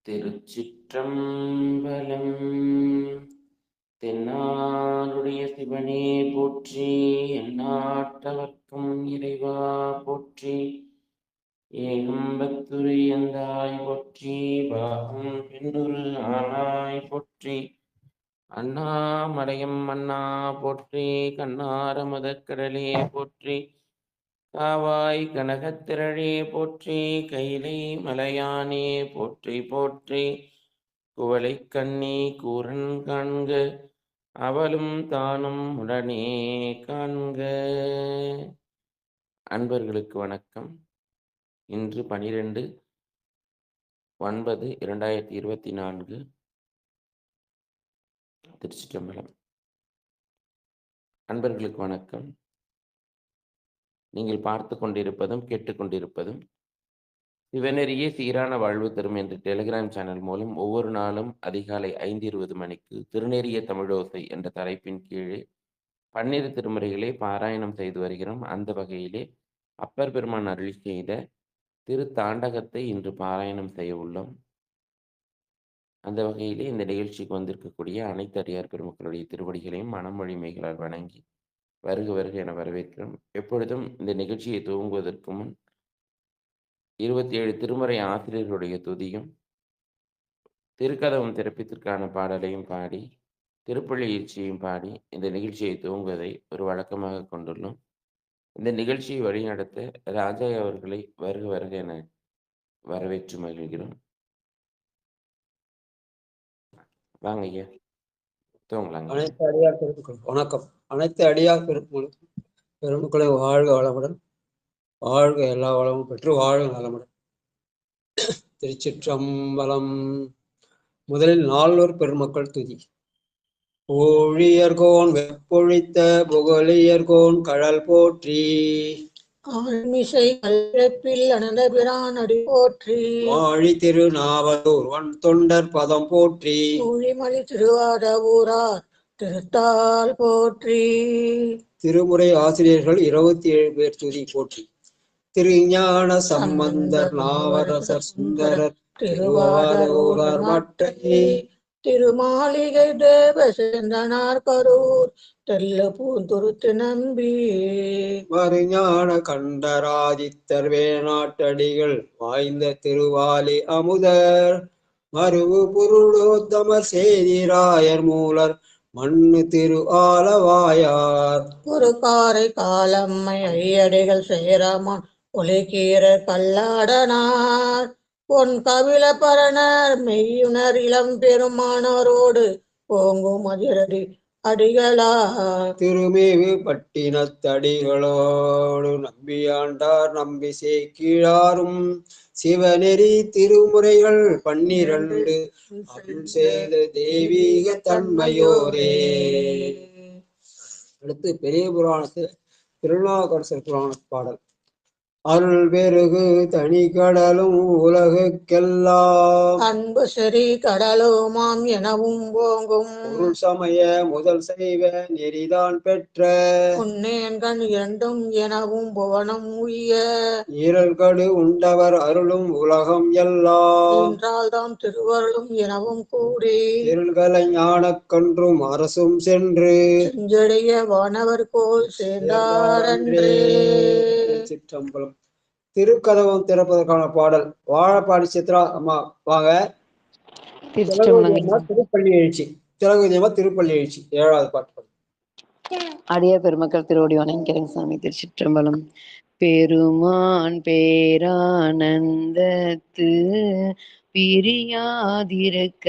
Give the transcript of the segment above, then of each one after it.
திருச்சிற்றம்பலம். தென்னாடுடைய சிவனே போற்றி, எந்நாட்டவர்க்கும் இறைவா போற்றி. ஏகம்பத்துரியந்தாய் போற்றி, பாகம் பெண்ணுரு ஆனாய் போற்றி. அண்ணாமலையம் மன்னா போற்றி, கண்ணார முதற்கடலே போற்றி. காவாய் கனகத்திரளே போற்றி, கைலை மலையானே போற்றி போற்றி. குவளை கண்ணி கூரன் காண்க, அவளும் தானும் உடனே காண்க. அன்பர்களுக்கு வணக்கம். இன்று 12/9/2024 திருச்சிற்றம்பலம். அன்பர்களுக்கு வணக்கம். நீங்கள் பார்த்து கொண்டிருப்பதும் கேட்டுக்கொண்டிருப்பதும் சிவனெறியே சீரான வாழ்வு தரும் என்ற டெலிகிராம் சேனல் மூலம் ஒவ்வொரு நாளும் அதிகாலை 5:20 மணிக்கு திருநெறிய தமிழோசை என்ற தலைப்பின் கீழே 12 திருமுறைகளை பாராயணம் செய்து வருகிறோம். அந்த வகையிலே அப்பர் பெருமான் அருளி செய்த திரு தாண்டகத்தை இன்று பாராயணம் செய்ய உள்ளோம். அந்த வகையிலே இந்த நிகழ்ச்சிக்கு வந்திருக்கக்கூடிய அனைத்து அடியார் பெருமக்களுடைய திருவடிகளையும் மனமொழிமைகளால் வணங்கி வருக வருக என வரவேற்கிறோம். எப்பொழுதும் இந்த நிகழ்ச்சியை துவங்குவதற்கு முன் 27 திருமுறை ஆசிரியர்களுடைய துதியும் திருக்கதவம் திறப்பிற்கான பாடலையும் பாடி திருப்பள்ளி ஈர்ச்சியையும் பாடி இந்த நிகழ்ச்சியை துவங்குவதை ஒரு வழக்கமாக கொண்டுள்ளோம். இந்த நிகழ்ச்சியை வழிநடத்த ராஜா அவர்களை வருக வருக என வரவேற்று மகிழ்கிறோம். வாங்க ஐயா, துவங்கலாங்க. அனைத்து அடியார் பெருமக்கள் வணக்கம். அனைத்து அடியார் பெருமக்களை வாழ்க வளமுடன், வாழ்க எல்லா வளமும் பெற்று வாழ்க நலமுடன். திருச்சிற்றம்பலம். முதலில் நால்வர் பெருமக்கள் துதி. ஊழியர்கோன் வெப்பொழித்த புகழியர்கோன் கழல் போற்றி, ஆழ்மிசை கல்பில் அனந்த பிரான் அடி போற்றி. வாழி திருநாவலூர் வன் தொண்டர் பதம் போற்றி, ஊழிமலி திருவாத ஊரார் திருத்தால் போற்றி. திருமுறை ஆசிரியர்கள் 27 பேர் துதி போற்றி. திருஞான சம்பந்தர் நாவரசர் சுந்தரர் திருவாத ஊரார் மட்டை, திருமாளிகை தேவசேந்தனார் கரூர் தெல்ல பூந்துருத்து நம்பி, மறுஞான கண்டராதித்தர் வேணாட்டடிகள் வாய்ந்த திருவாலி அமுதர், மருவு புருடோத்தமர் சேதிராயர் மூலர் மண்ணு திரு ஆலவாயார், ஒரு காரை காலம்மை ஐயடிகள் சேரமான் ஒலிக்கீர கல்லாடனார், பொன் கவில பரணர் மெய்யுணர் இளம் பெருமானோரோடு போங்கும் அதிரடி அடிகளார், திருமேவு பட்டினத்தடிகளோடு நம்பியாண்டார் நம்பி சேக்கிழாரும், சிவநெறி திருமுறைகள் 12 அருள் செய்த தெய்வீக தன்மையோரே. அடுத்து பெரிய புராணத்து திருநாவுக்கரசர் புராண பாடல். அருள் பெருகு தனி கடலும் உலகுக்கெல்லாம் அன்பு சரி கடலுமாம் எனவும் போங்கும், பொருள் சமய முதல் செய்வ நெறிதான் பெற்ற உன்னேன்கண் இரண்டும் எனவும் புவனம் உய்ய, ஈரல்கடு உண்டவர் அருளும் உலகம் எல்லாம் என்றால் தாம் திருவருளும் எனவும் கூடி, இருள்களை ஞானக் கன்றும் அரசும் சென்று செஞ்சடைய வானவர் கோல் சேர்ந்தாரன்றே. சிற்றம்பலம். திருக்கதவம் திறப்பதற்கான பாடல். வாழப்பாடி சித்ரா அம்மா வாங்க. திருப்பள்ளி எழுச்சி, திலகவதியம்மா திருப்பள்ளி எழுச்சி 7வது பாட்டு. அடியார் பெருமக்கள் திருவடி வணங்கிறேன் சாமி. திருச்சிற்றம்பலம். பெருமான் பேரானந்தத்து பிரியாதிருக்க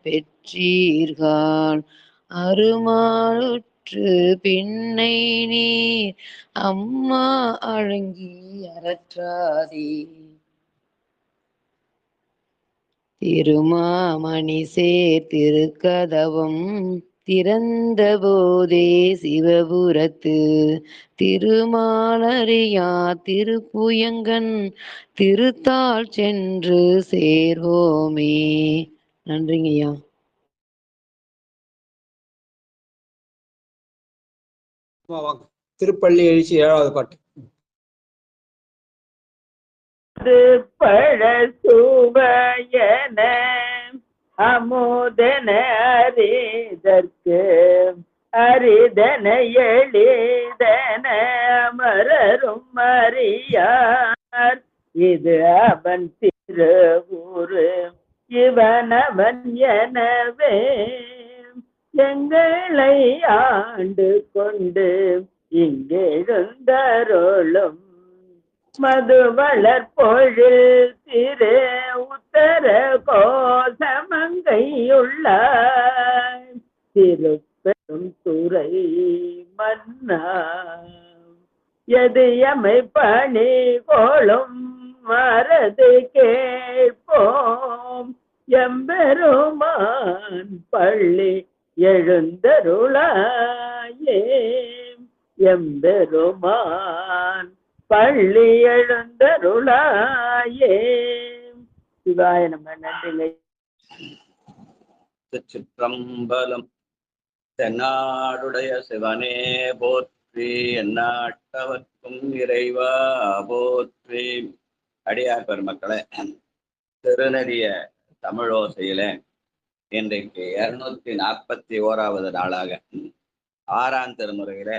பெற்றீர்கள், அருமாளுற்று பின்னை நீர் அம்மா அழங்கி அறற்றாதே, திருமாமணி சேர் திருக்கதவம் திறந்த போதே சிவபுரத்து திருமாலறியா திருப்புயங்கன் திருத்தாள் சென்று சேர்வோமே. நன்றிங்கய்யா. திருப்பள்ளி எழுச்சி 7வது பாட்டு. பழ சுவையன அமுதன அறிதற்கு அரிதன எளிதன மரரும் அறியார் இது அவன் திருவுரு இவனவன் எனவே எங்களை ஆண்டு கொண்டு இங்கெழுந்தருளும் மது வளர்பொழில் திரு உத்தர கோசமங்கையுள்ள திருப்பெரும் துறை மன்னா எதியமை பணி கோளும் மரது கேட்போம் எம்பெருமான் பள்ளி எழுந்தருளாயே எம்பெருமான் பள்ளி எழுந்தருளாயே. சிவாய நம. நன்றிங்க. திருச்சிற்றம்பலம். தென்னாடுடைய சிவனே போற்றி, எந்நாட்டவர்க்கும் இறைவா போற்றி. அடியார் பெருமக்களே, திருநெறிய தமிழோசையில இன்றைக்கு 241வது நாளாக 6ஆம் திருமுறையில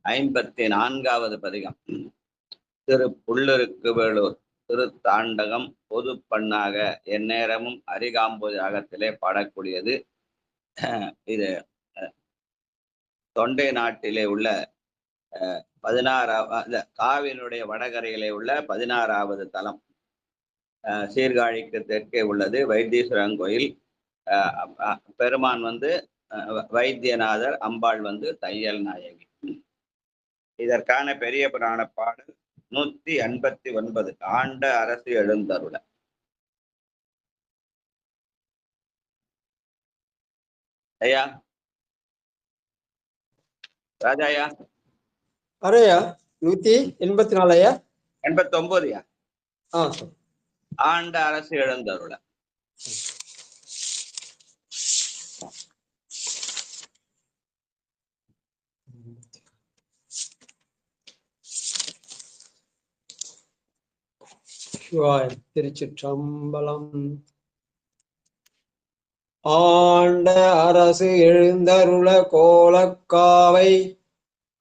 54வது பதிகம் திரு புல்லருக்கு வேளூர் திருத்தாண்டகம் பொது பண்ணாக எந்நேரமும் அரிகாம்பூர் யாகத்திலே பாடக்கூடியது. இது தொண்டை நாட்டிலே உள்ள 16வது காவிரியினுடைய வடகரையிலே உள்ள 16வது தலம். சீர்காழிக்கு தெற்கே உள்ளது வைத்தீஸ்வரன் கோயில். பெருமான் வைத்தியநாதர், அம்பாள் தையல் நாயகி. இதற்கான பெரிய புராண பாடல் 189 ஆண்ட அரசு எழுந்தருள. ஐயா ராஜாயா அரையா 184 ஐயா 89 ஆ ஆண்ட அரசு எழுந்தருள. திருச்சிற்றம்பலம். ஆண்ட அரசு எழுந்தருள கோலக்காவை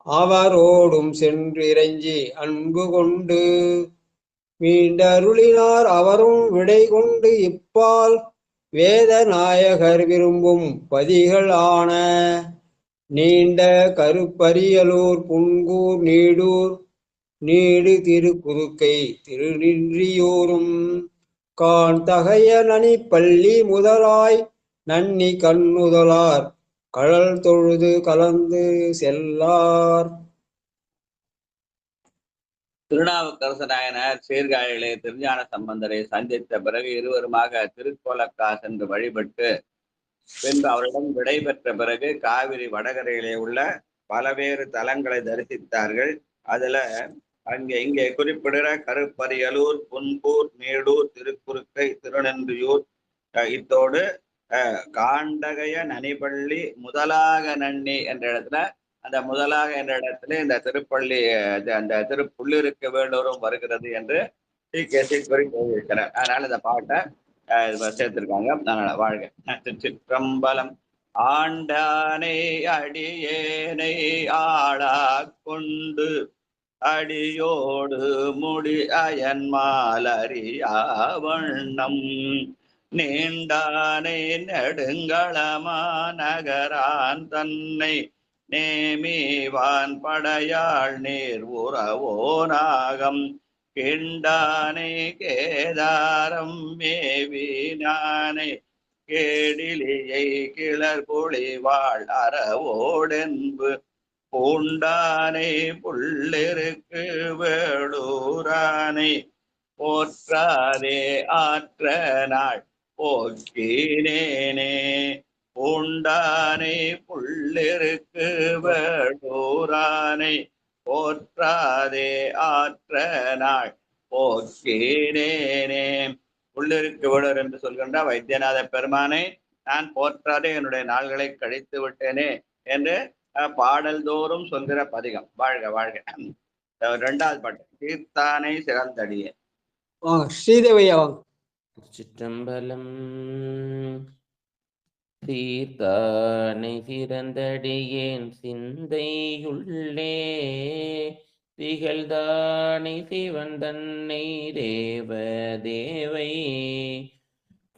அவரோடும் சென்று இறைஞ்சி அன்பு கொண்டு மீண்டருளினார். அவரும் விடை கொண்டு இப்பால் வேத நாயகர் விரும்பும் பதிகள் ஆன நீண்ட கருப்பரியலூர் புன்கூர் நீடூர் நீடு திருக்குறுக்கை திருநின்றியூரும் கான் தகைய நனி பள்ளி முதலாய் நன்னி கண்ணுதலார் கழல் தொழுது கலந்து செல்லார். திருநாவுக்கரசு நாயனார் சீர்காழியிலே திருஞான சம்பந்தரை சந்தித்த பிறகு இருவருமாக திருக்கோலக்கா சென்று வழிபட்டு பின்பு அவரிடம் விடை பெற்ற பிறகு காவிரி வடகரையிலே உள்ள பலவேறு தலங்களை தரிசித்தார்கள். அதுல இங்கே குறிப்பிடுற கருப்பரியலூர், புன்பூர், நீடூர், திருக்குறுக்கை, திருநென்றியூர், இத்தோடு காண்டகைய நனிப்பள்ளி முதலாக நன்னி என்ற இடத்துல, அந்த முதலாக என்ற இடத்துல இந்த திருப்பள்ளி அந்த திருப்புள்ளிருக்கு வேலூரும் வருகிறது என்று குறி போயிருக்கிறார். அதனால இந்த பாட்டை சேர்த்திருக்காங்க. அதனால வாழ்க. திருச்சிற்றம்பலம். ஆண்டானை அடியேனை ஆளா கொண்டு அடியோடு முடி அயன்மாலறியா வண்ணம் நீண்டானை நெடுங்களமா நகரான் தன்னை நேமிவான் படையாள் நீர் உறவோனாகம் கிண்டானை கேதாரம் மேவினானை கேடிலியை கிளர் பொழிவாள் அறவோடென்பு பூண்டானை புள்ளிருக்கு வேளூரானை போற்றாதே ஆற்ற நாள் போக்கினேனே. பூண்டானை புள்ளிருக்கு வேளூரானை போற்றாதே ஆற்ற நாள் போக்கினேனே. புள்ளிருக்கு வேளூர் என்று சொல்கின்ற வைத்தியநாத பெருமானை நான் போற்றாதே என்னுடைய நாள்களை கழித்து விட்டேனே என்று பாடல் தோறும் சொல்கிற பதிகம். வாழ்க வாழ்க. 2வது பாட்டு தீர்த்தானை சிறந்தடியே. வாங்க ஸ்ரீதேவி ஐயா வாங்க. சிற்றம்பலம். சீர்தானை சிறந்தடியேன் சிந்தையுள்ளே திகழ்தானை சிவன் தன்னை தேவ தேவை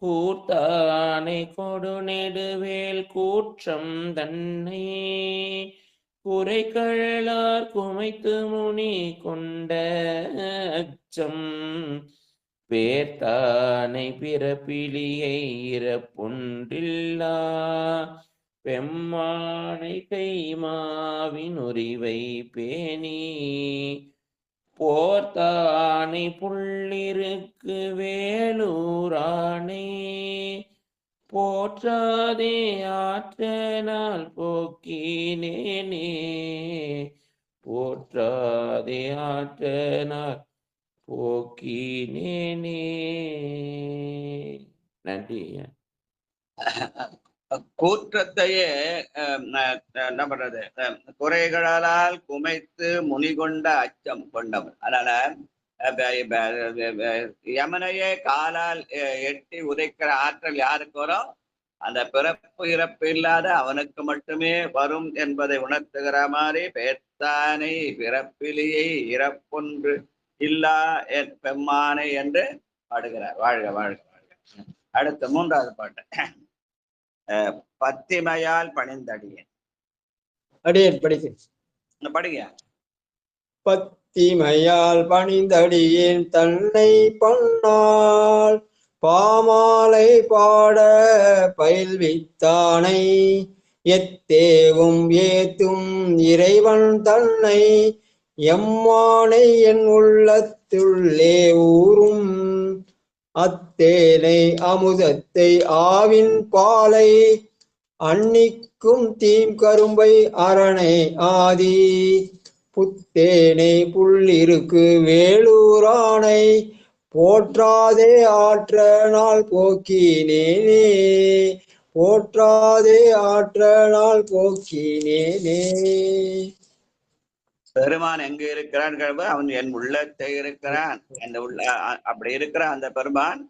கூர்த்தானை கொடுநெடுவேல் கூற்றம் தன்னை குறைகழலார் குமைத்து முனி கொண்ட அச்சம் பேர்த்தானை பிறப்பிலியை இறப்பொன்றில்லா பெம்மானை கைமாவின் உரிவை பேணி போர்த்தானை புள்ளிருக்கு வேலூரானை போற்றாதே ஆற்றனால் போக்கினேனே போற்றாதே ஆற்றனால் போக்கினேனே. நன்றி. கூற்றத்தையே என்ன பண்றது, குறைகளால் குமைத்து முனிகொண்ட அச்சம் கொண்டவன். அதனால யமனையே காலால் எட்டி உதைக்கிற ஆற்றல் யாருக்கு வரும்? அந்த பிறப்பு இறப்பு இல்லாத அவனுக்கு மட்டுமே வரும் என்பதை உணர்த்துகிற மாதிரி பேர்த்தானை பிறப்பிலேயே இறப்பொன்று இல்லா பெம்மானை என்று பாடுகிறார். வாழ்க வாழ்க வாழ்க. அடுத்த மூன்றாவது பாட்டு. பத்திமையால் பணிந்தடியேன். அடியேன் படிக்கிறேன். படிங்க. பத்திமையால் பணிந்தடியேன் தன்னை பண்ணால் பாமாலை பாட பயில்வித்தானை எத்தேவும் ஏத்தும் இறைவன் தன்னை எம்மானை என் உள்ளத்துள்ளே ஊரும் அத்தேனை அமுதத்தை ஆவின் பாலை அன்னிக்கும் தீம் கரும்பை அரணை ஆதி புத்தேனை புள்ளிருக்கு வேலூரானை போற்றாதே ஆற்ற நாள் போக்கினேனே போற்றாதே ஆற்ற நாள் போக்கினேனே. பெருமான் எங்க இருக்கிறான்? அவன் என் உள்ளத்தை இருக்கிறான். அப்படி இருக்கிற அந்த பெருமான்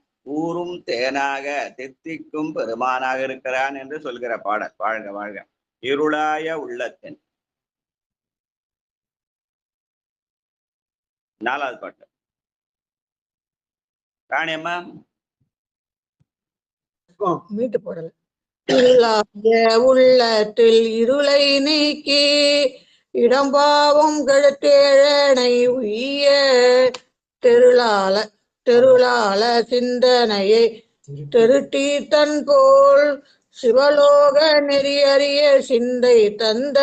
ஊரும் தேனாக தித்திக்கும் பெருமானாக இருக்கிறான் என்று சொல்கிற பாடல். வாழ்க வாழ்க. இருளாய உள்ளத்தின். நாலாவது பாட்டு. ராணியம்மா மீட்டு போடல. இருளாய உள்ளத்தில் இருளை நீக்கி இடம்பாவும் கெடுத்தேழனை உய்ய தெருளால சிந்தனையை திருட்டி தன் போல் சிவலோக நெறியறிய சிந்தை தந்த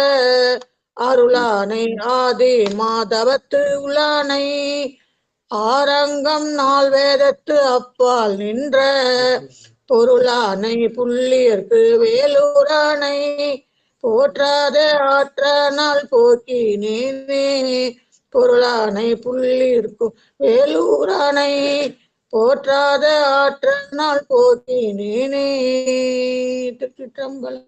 அருளானை ஆதி மாதவத்து உலானை ஆரங்கம் நாள் வேதத்து அப்பால் நின்ற பொருளானை புள்ளியற்கு வேலூரானை போற்றாத ஆற்ற நாள் போக்கினேனே பொருளானை புள்ளிற்கும் வேலூரானை போற்றாத ஆற்ற நாள் போக்கினேனே. திருச்சிற்றம்பலம்.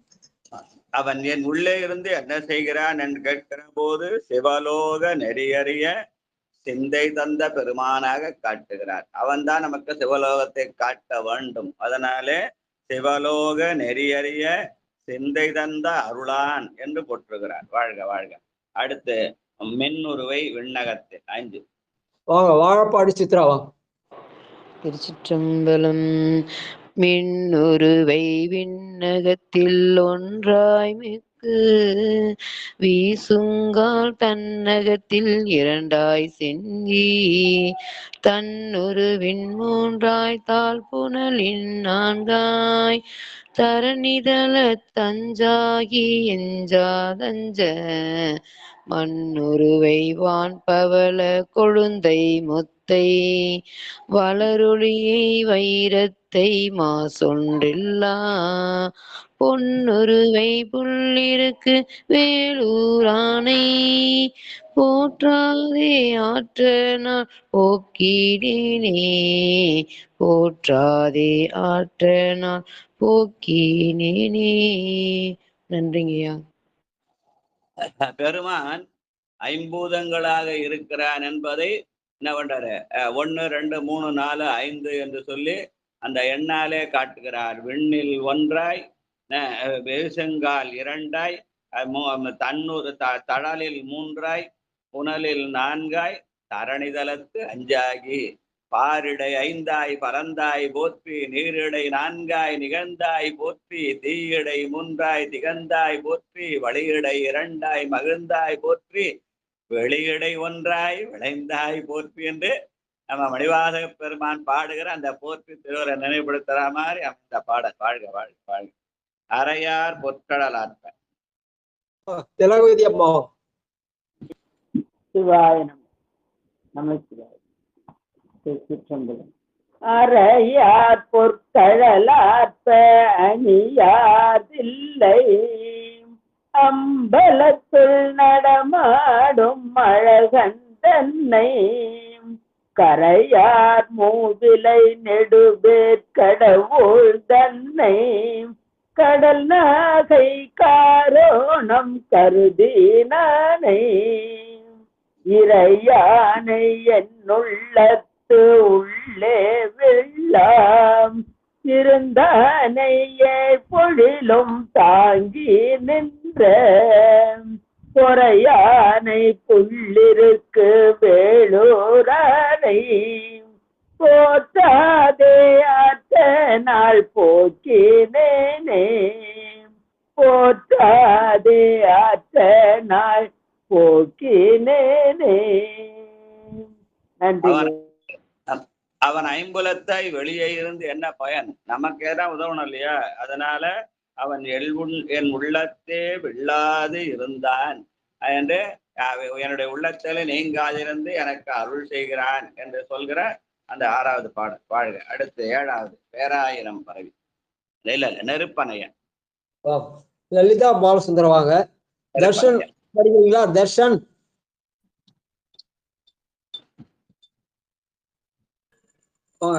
அவன் என் உள்ளே இருந்து என்ன செய்கிறான் என்று கேட்கிற போது சிவலோக நெறியறிய சிந்தை தந்த பெருமானாக காட்டுகிறார். அவன் தான் நமக்கு சிவலோகத்தை காட்ட வேண்டும். அதனாலே சிவலோக நெறியறிய சிந்தை தந்த அருளான் என்று போற்றுகிறார். வாழ்க வாழ்க. அடுத்து மின்னுருவை விண்ணகத்தில் 5. வாங்க வாழப்பாடி சித்ரா வாங்க. திருச்சிற்றம்பலம். மின்னுருவை விண்ணகத்தில் ஒன்றாய் மிக்கு வீசுங்கால் தன்னகத்தில் இரண்டாய் செங்கி தன்னுருவின் மூன்றாய் தாழ் புனலின் நான்காய் தரணிதள தஞ்சாகி எஞ்சாதஞ்ச மண்ணுருவை வான் பவள கொழுந்தை முத்தை வளரொளியை வைரத்தை மாசொன்றில்லா பொன்னுருவை புள்ளிருக்கு வேலூரானை போற்றாதே ஆற்ற நான் போக்கினேனே போற்றாதே ஆற்ற நான் போக்கினேனே. நன்றிங்கய்யா. பெருமான் ஐம்பூதங்களாக இருக்கிறான் என்பதை என்ன பண்றாரு? 1 2 3 4 5 என்று சொல்லி அந்த எண்ணாலே காட்டுகிறார். விண்ணில் ஒன்றாய் வெகுசெங்கால் இரண்டாய் தன்னூறு தழலில் மூன்றாய் புனலில் நான்காய் தரணிதலத்து அஞ்சாகி பாரிடை ஐந்தாய் பறந்தாய் போற்றி நீரிடை நான்காய் நிகழ்ந்தாய் போற்றி தீயிடை மூன்றாய் திகழ்ந்தாய் போற்றி வழியிடை இரண்டாய் மகிழ்ந்தாய் போற்றி வெளியிடை ஒன்றாய் விளைந்தாய் போற்றி என்று நம்ம மணிவாசக பெருமான் பாடுகிற அந்த போற்றி திருவரை நினைவுபடுத்துற மாதிரி அந்த பாட வாழ்க வாழ்க வாழ்க. அறையார் பொற்கடலாற்ப திலகவதி அம்மா. சிவாய நமச்சிவாய. அறையார் பொற்கடலாற்ப அணியாதில்லை அம்பலத்துள் நடமாடும் அழகன் தன்னை கரையார் மூவிலை நெடுபேர் கடவுள் தன்னை கடல் நாகை காரோணம் கருதி நானை இறையானை என்னுள்ளத்து உள்ளே வெள்ளம் இருந்தானையே பொழிலும் தாங்கி நின்ற பொறையானை புள்ளிருக்கு வேளூரானை போற்றாதே ஆற்ற நாள் போக்கினேனே போற்றாதே ஆற்ற நாள் போக்கினேனே. நன்றி. அவன் ஐம்புலத்தாய் வெளியே இருந்து என்ன பயன்? நமக்கேதான் உதவணும் இல்லையா? அதனால அவன் என் உள்ளத்தே வெள்ளாது இருந்தான் என்று என்னுடைய உள்ளத்தில நீங்காதிருந்து எனக்கு அருள் செய்கிறான் என்று சொல்கிற அந்த 6வது பாடல் வாழ்க. அடுத்து 7வது பேராயிரம் பரவி இல்ல நெருப்பனையன். லலிதா பாலசுந்தரம் வாங்க. தர்ஷன் படிக்கிறீங்களா? தர்ஷன்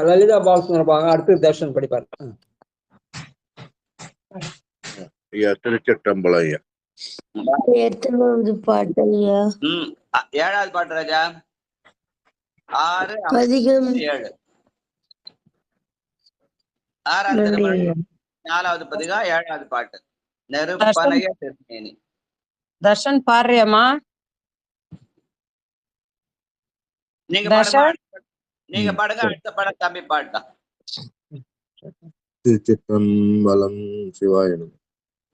லலிதா பாலசுந்தரம் வாங்க. அடுத்து தர்ஷன் படிப்பார். திருச்சிற்றம்பலம் ஐயா. எத்தனாவது பாட்டு ஐயா? 7வது பாட்டு ராஜா. 6 பதிகம் 7 6வது திருமணம் 4வது பதிகம் 7வது பாட்டு நெருப்பனைய திருமேனி. தர்ஷன் பாடுறியம்மா? நீங்க பாடுங்க. அடுத்த பாடம் தம்பி பாடலாம். திருச்சிற்றம்பலம் சிவாயனம்.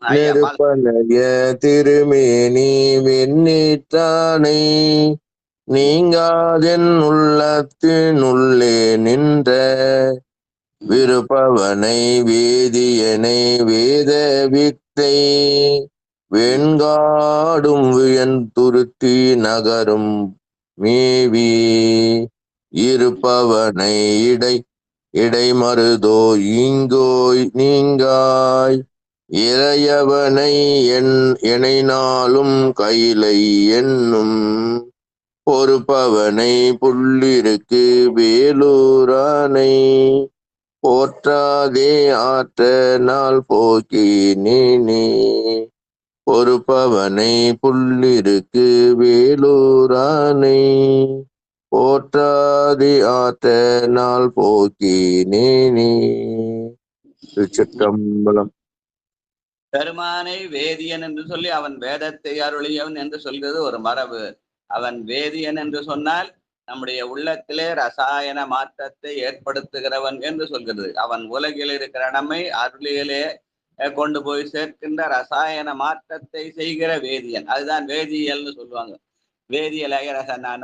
நெருப்பனைய திருமேனி வெண்ணீற்றானை நீங்காதென் உள்ளத்தினுள்ளே நின்ற விருப்பவனை வேதியனை வேத வித்தை வெண்காடும் வியன் துருத்தி நகரும் மேவி இருப்பவனை இடைமருதோ இங்கோய் நீங்காய் இறையவனை எனை நாளும் கைலை என்னும் பொறுப்பவனை புள்ளிருக்கு வேலூரானை போற்றாதே ஆற்ற நாள் போக்கி நீ பொறுப்பவனை புள்ளிருக்கு வேலூரானை போற்றாதே ஆற்ற நாள் போக்கி நீ. திருச்சிற்றம்பலம். பெருமானை வேதியன் என்று சொல்லி அவன் வேதத்தை அருளியவன் என்று சொல்கிறது ஒரு மரபு. அவன் வேதியன் என்று சொன்னால் நம்முடைய உள்ளத்திலே ரசாயன மாற்றத்தை ஏற்படுத்துகிறவன் என்று சொல்கிறது. அவன் உலகில் இருக்கிற நம்மை அருளியிலே கொண்டு போய் சேர்க்கின்ற ரசாயன மாற்றத்தை செய்கிற வேதியன். அதுதான் வேதியியல்னு சொல்லுவாங்க. வேதியியல்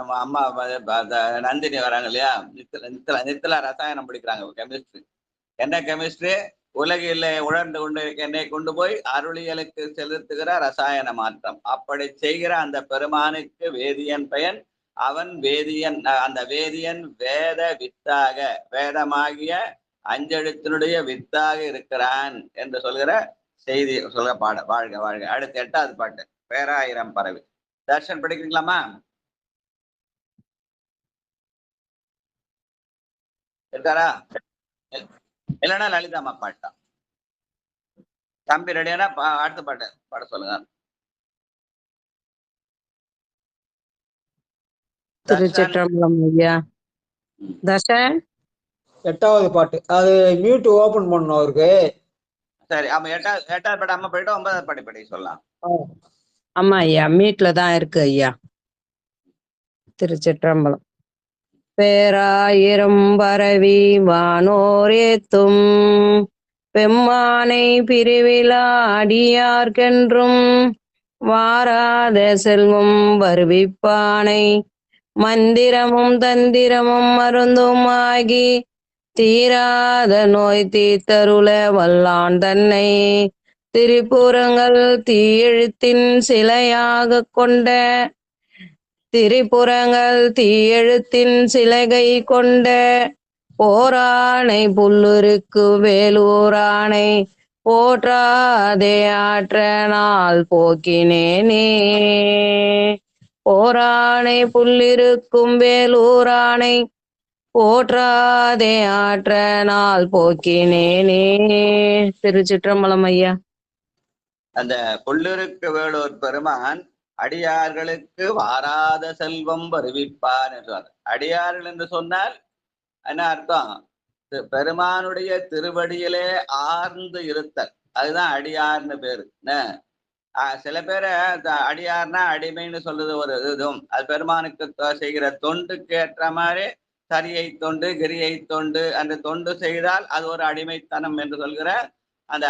நம்ம அம்மா நந்தினி வராங்க இல்லையா, நித்தில ரசாயனம் படிக்கிறாங்க. கெமிஸ்ட்ரி. என்ன கெமிஸ்ட்ரி? உலகில் உணர்ந்து கொண்டு என்னை கொண்டு போய் அருளியலுக்கு செலுத்துகிற ரசாயன மாற்றம். அப்படி செய்கிற அந்த பெருமானுக்கு வேதியன் பயன். அவன் வேதியன். அந்த வேதியன் வேத வித்தாக, வேதமாகிய அஞ்செழுத்தினுடைய வித்தாக இருக்கிறான் என்று சொல்கிற செய்தி சொல்ல பாட வாழ்க வாழ்க. அடுத்து 8வது பாட்டு பேராயிரம் பரவி. தர்ஷன் படிக்கிறீங்களாமா? இருக்காரா? இல்லைன்னா லலிதாமா பாட்டா? தம்பி ரெடியானா அடுத்த பாட்டு பாட சொல்லுங்க. திருச்சிற்றம்பலம் ஐயா. தர்ஷன் 8வது பாட்டு. அது மியூட் ஓபன் பண்ணணும் அவருக்கு. சரி, அப்ப எட்டாவது பாட்டு அம்மா போயிட்டு 9வது பாட்டு படி சொல்லலாம். ஆமா ஐயா, மீட்ல தான் இருக்கு ஐயா. திருச்சிற்றம்பலம். பேராயிரம் பரவி வானோர் ஏத்தும் பெம்மானை பிரிவிழா அடியார்க்கென்றும் வாராத செல்வம் வருவிப்பானை மந்திரமும் தந்திரமும் மருந்துமாகி தீராத நோய் தீத்தருள வல்லான் தன்னை திரிபுரங்கள் தீயெழுத்தின் சிலையாக கொண்ட திரிபுரங்கள் தீயெழுத்தின் சிலைகை கொண்ட போரானை புல்லுருக்கு வேலூரானை போற்றாதே ஆற்ற நாள் போக்கினேனே. போரானை புல்லிருக்கும் வேலூரானை போற்றாதே ஆற்ற நாள் போக்கினேனே. திருச்சிற்றம்பலம் ஐயா. அந்த புல்லிருக்கு வேலூர் பெருமான் அடியார்களுக்கு வாராத செல்வம் வருவிப்பான் என்றார். அடியார்கள் என்று சொன்னால் என்ன அர்த்தம்? பெருமானுடைய திருவடியிலே ஆர்ந்து இருத்தல், அதுதான் அடியார்னு பேரு. சில பேரை அடியார்னா அடிமைன்னு சொல்றது ஒரு இதுவும், அது பெருமானுக்கு செய்கிற தொண்டுக்கு ஏற்ற மாதிரி சரியை தொண்டு கிரியை தொண்டு அந்த தொண்டு செய்தால் அது ஒரு அடிமைத்தனம் என்று சொல்கிற அந்த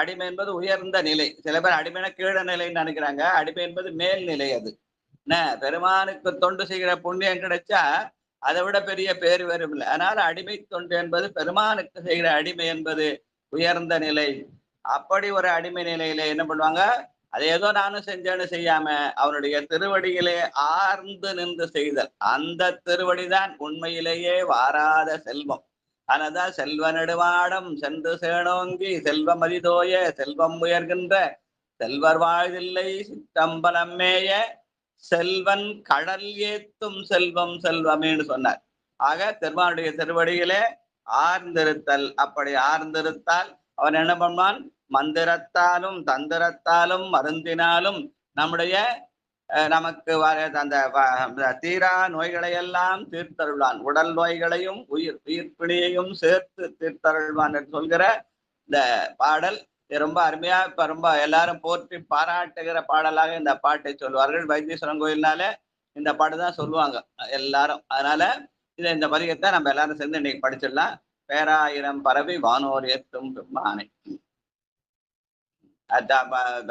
அடிமை என்பது உயர்ந்த நிலை. சில பேர் அடிமைனா கீழ நிலைன்னு நினைக்கிறாங்க. அடிமை என்பது மேல் நிலை. அது பெருமானுக்கு தொண்டு செய்கிற புண்ணியம் கிடைச்சா அதை விட பெரிய பேர் வரும் இல்லை. அதனால அடிமை தொண்டு என்பது பெருமானுக்கு செய்கிற அடிமை என்பது உயர்ந்த நிலை. அப்படி ஒரு அடிமை நிலையில என்ன பண்ணுவாங்க? அதை ஏதோ நானும் செஞ்சேன்னு செய்யாம அவனுடைய திருவடியிலே ஆர்ந்து நின்று செய்தல், அந்த திருவடிதான் உண்மையிலேயே வாராத செல்வம். ஆனதான் செல்வ நெடுமாடம் சென்று சேனோங்கி செல்வம் அதிதோய செல்வம் உயர்கின்ற செல்வர் வாழ்தில்லை சிற்றம்பலம்மேய செல்வன் கடல் ஏத்தும் செல்வம் செல்வமேன்னு சொன்னார். ஆக பெருமானுடைய திருவடியிலே ஆர்ந்திருத்தல். அப்படி ஆர்ந்திருத்தால் அவன் என்ன பண்ணுவான்? மந்திரத்தாலும் தந்திரத்தாலும் மருந்தினாலும் நம்முடைய நமக்கு அந்த தீரா நோய்களை எல்லாம் தீர்த்தருள்வான். உடல் நோய்களையும் உயிர்ப்பிணியையும் சேர்த்து தீர்த்தருள்வான் என்று சொல்கிற இந்த பாடல் ரொம்ப அருமையா, இப்ப ரொம்ப எல்லாரும் போற்றி பாராட்டுகிற பாடலாக இந்த பாட்டை சொல்வார்கள். வைத்தீஸ்வரன் கோயில்னாலே இந்த பாட்டு தான் சொல்லுவாங்க எல்லாரும். அதனால இந்த பதிகத்தை நம்ம எல்லாரும் சேர்ந்து இன்னைக்கு படிச்சிடலாம். பேராயிரம் பரவி வானோர் ஏத்தும் பெம்மானை.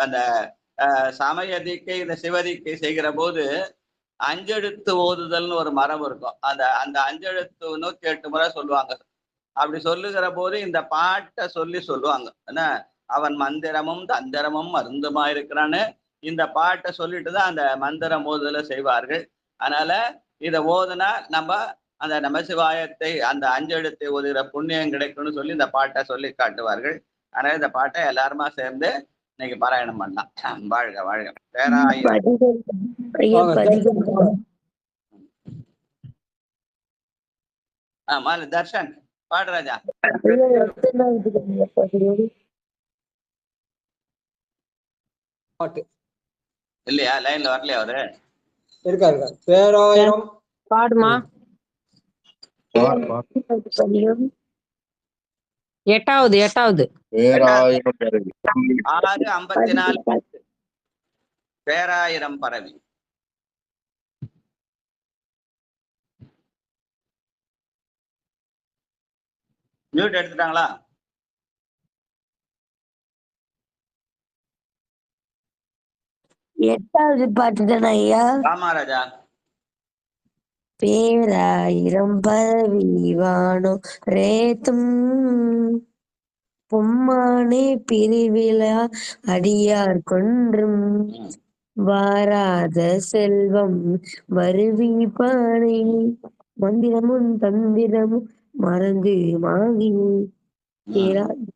அந்த சமயதிக்கை இந்த சிவதிக்கை செய்கிற போது அஞ்செழுத்து ஓதுதல்னு ஒரு மரபு இருக்கும். அந்த அஞ்செழுத்து 108 முறை சொல்லுவாங்க. அப்படி சொல்லுகிற போது இந்த பாட்டை சொல்லுவாங்க. என்ன, அவன் மந்திரமும் தந்திரமும் மருந்துமா இருக்கிறான்னு இந்த பாட்டை சொல்லிட்டு தான் அந்த மந்திரம் ஓதுதலை செய்வார்கள். அதனால இதை ஓதுனா நம்ம அந்த நமசிவாயத்தை அந்த அஞ்செழுத்தை ஓதுகிற புண்ணியம் கிடைக்கும்னு சொல்லி இந்த பாட்டை சொல்லி காட்டுவார்கள். அதனால இந்த பாட்டை எல்லாருமா சேர்ந்து இன்னைக்கு பாராயணம் பண்ணலாம். வாழ்க வாழ்க. தர்ஷன் பாடுராஜா. பாட்டு இல்லையா? லைன்ல வரலையா அவரு? இருக்காரு. பேராயிரம் பாடுமா. 8வது 6:54 பேராயிரம் பரவி. மியூட் எடுத்துட்டாங்களா? எட்டாவது பாட்டு தானே ஐயா? ஆமா ராஜா. பேராயிரம் பரவி வானோ ரேத்தும் பொம்மானே பிரிவிழா அடியார் கொன்றும் வாராத செல்வம் வருவிப்பானை மந்திரமும் தந்திரமும் மறந்து மாகி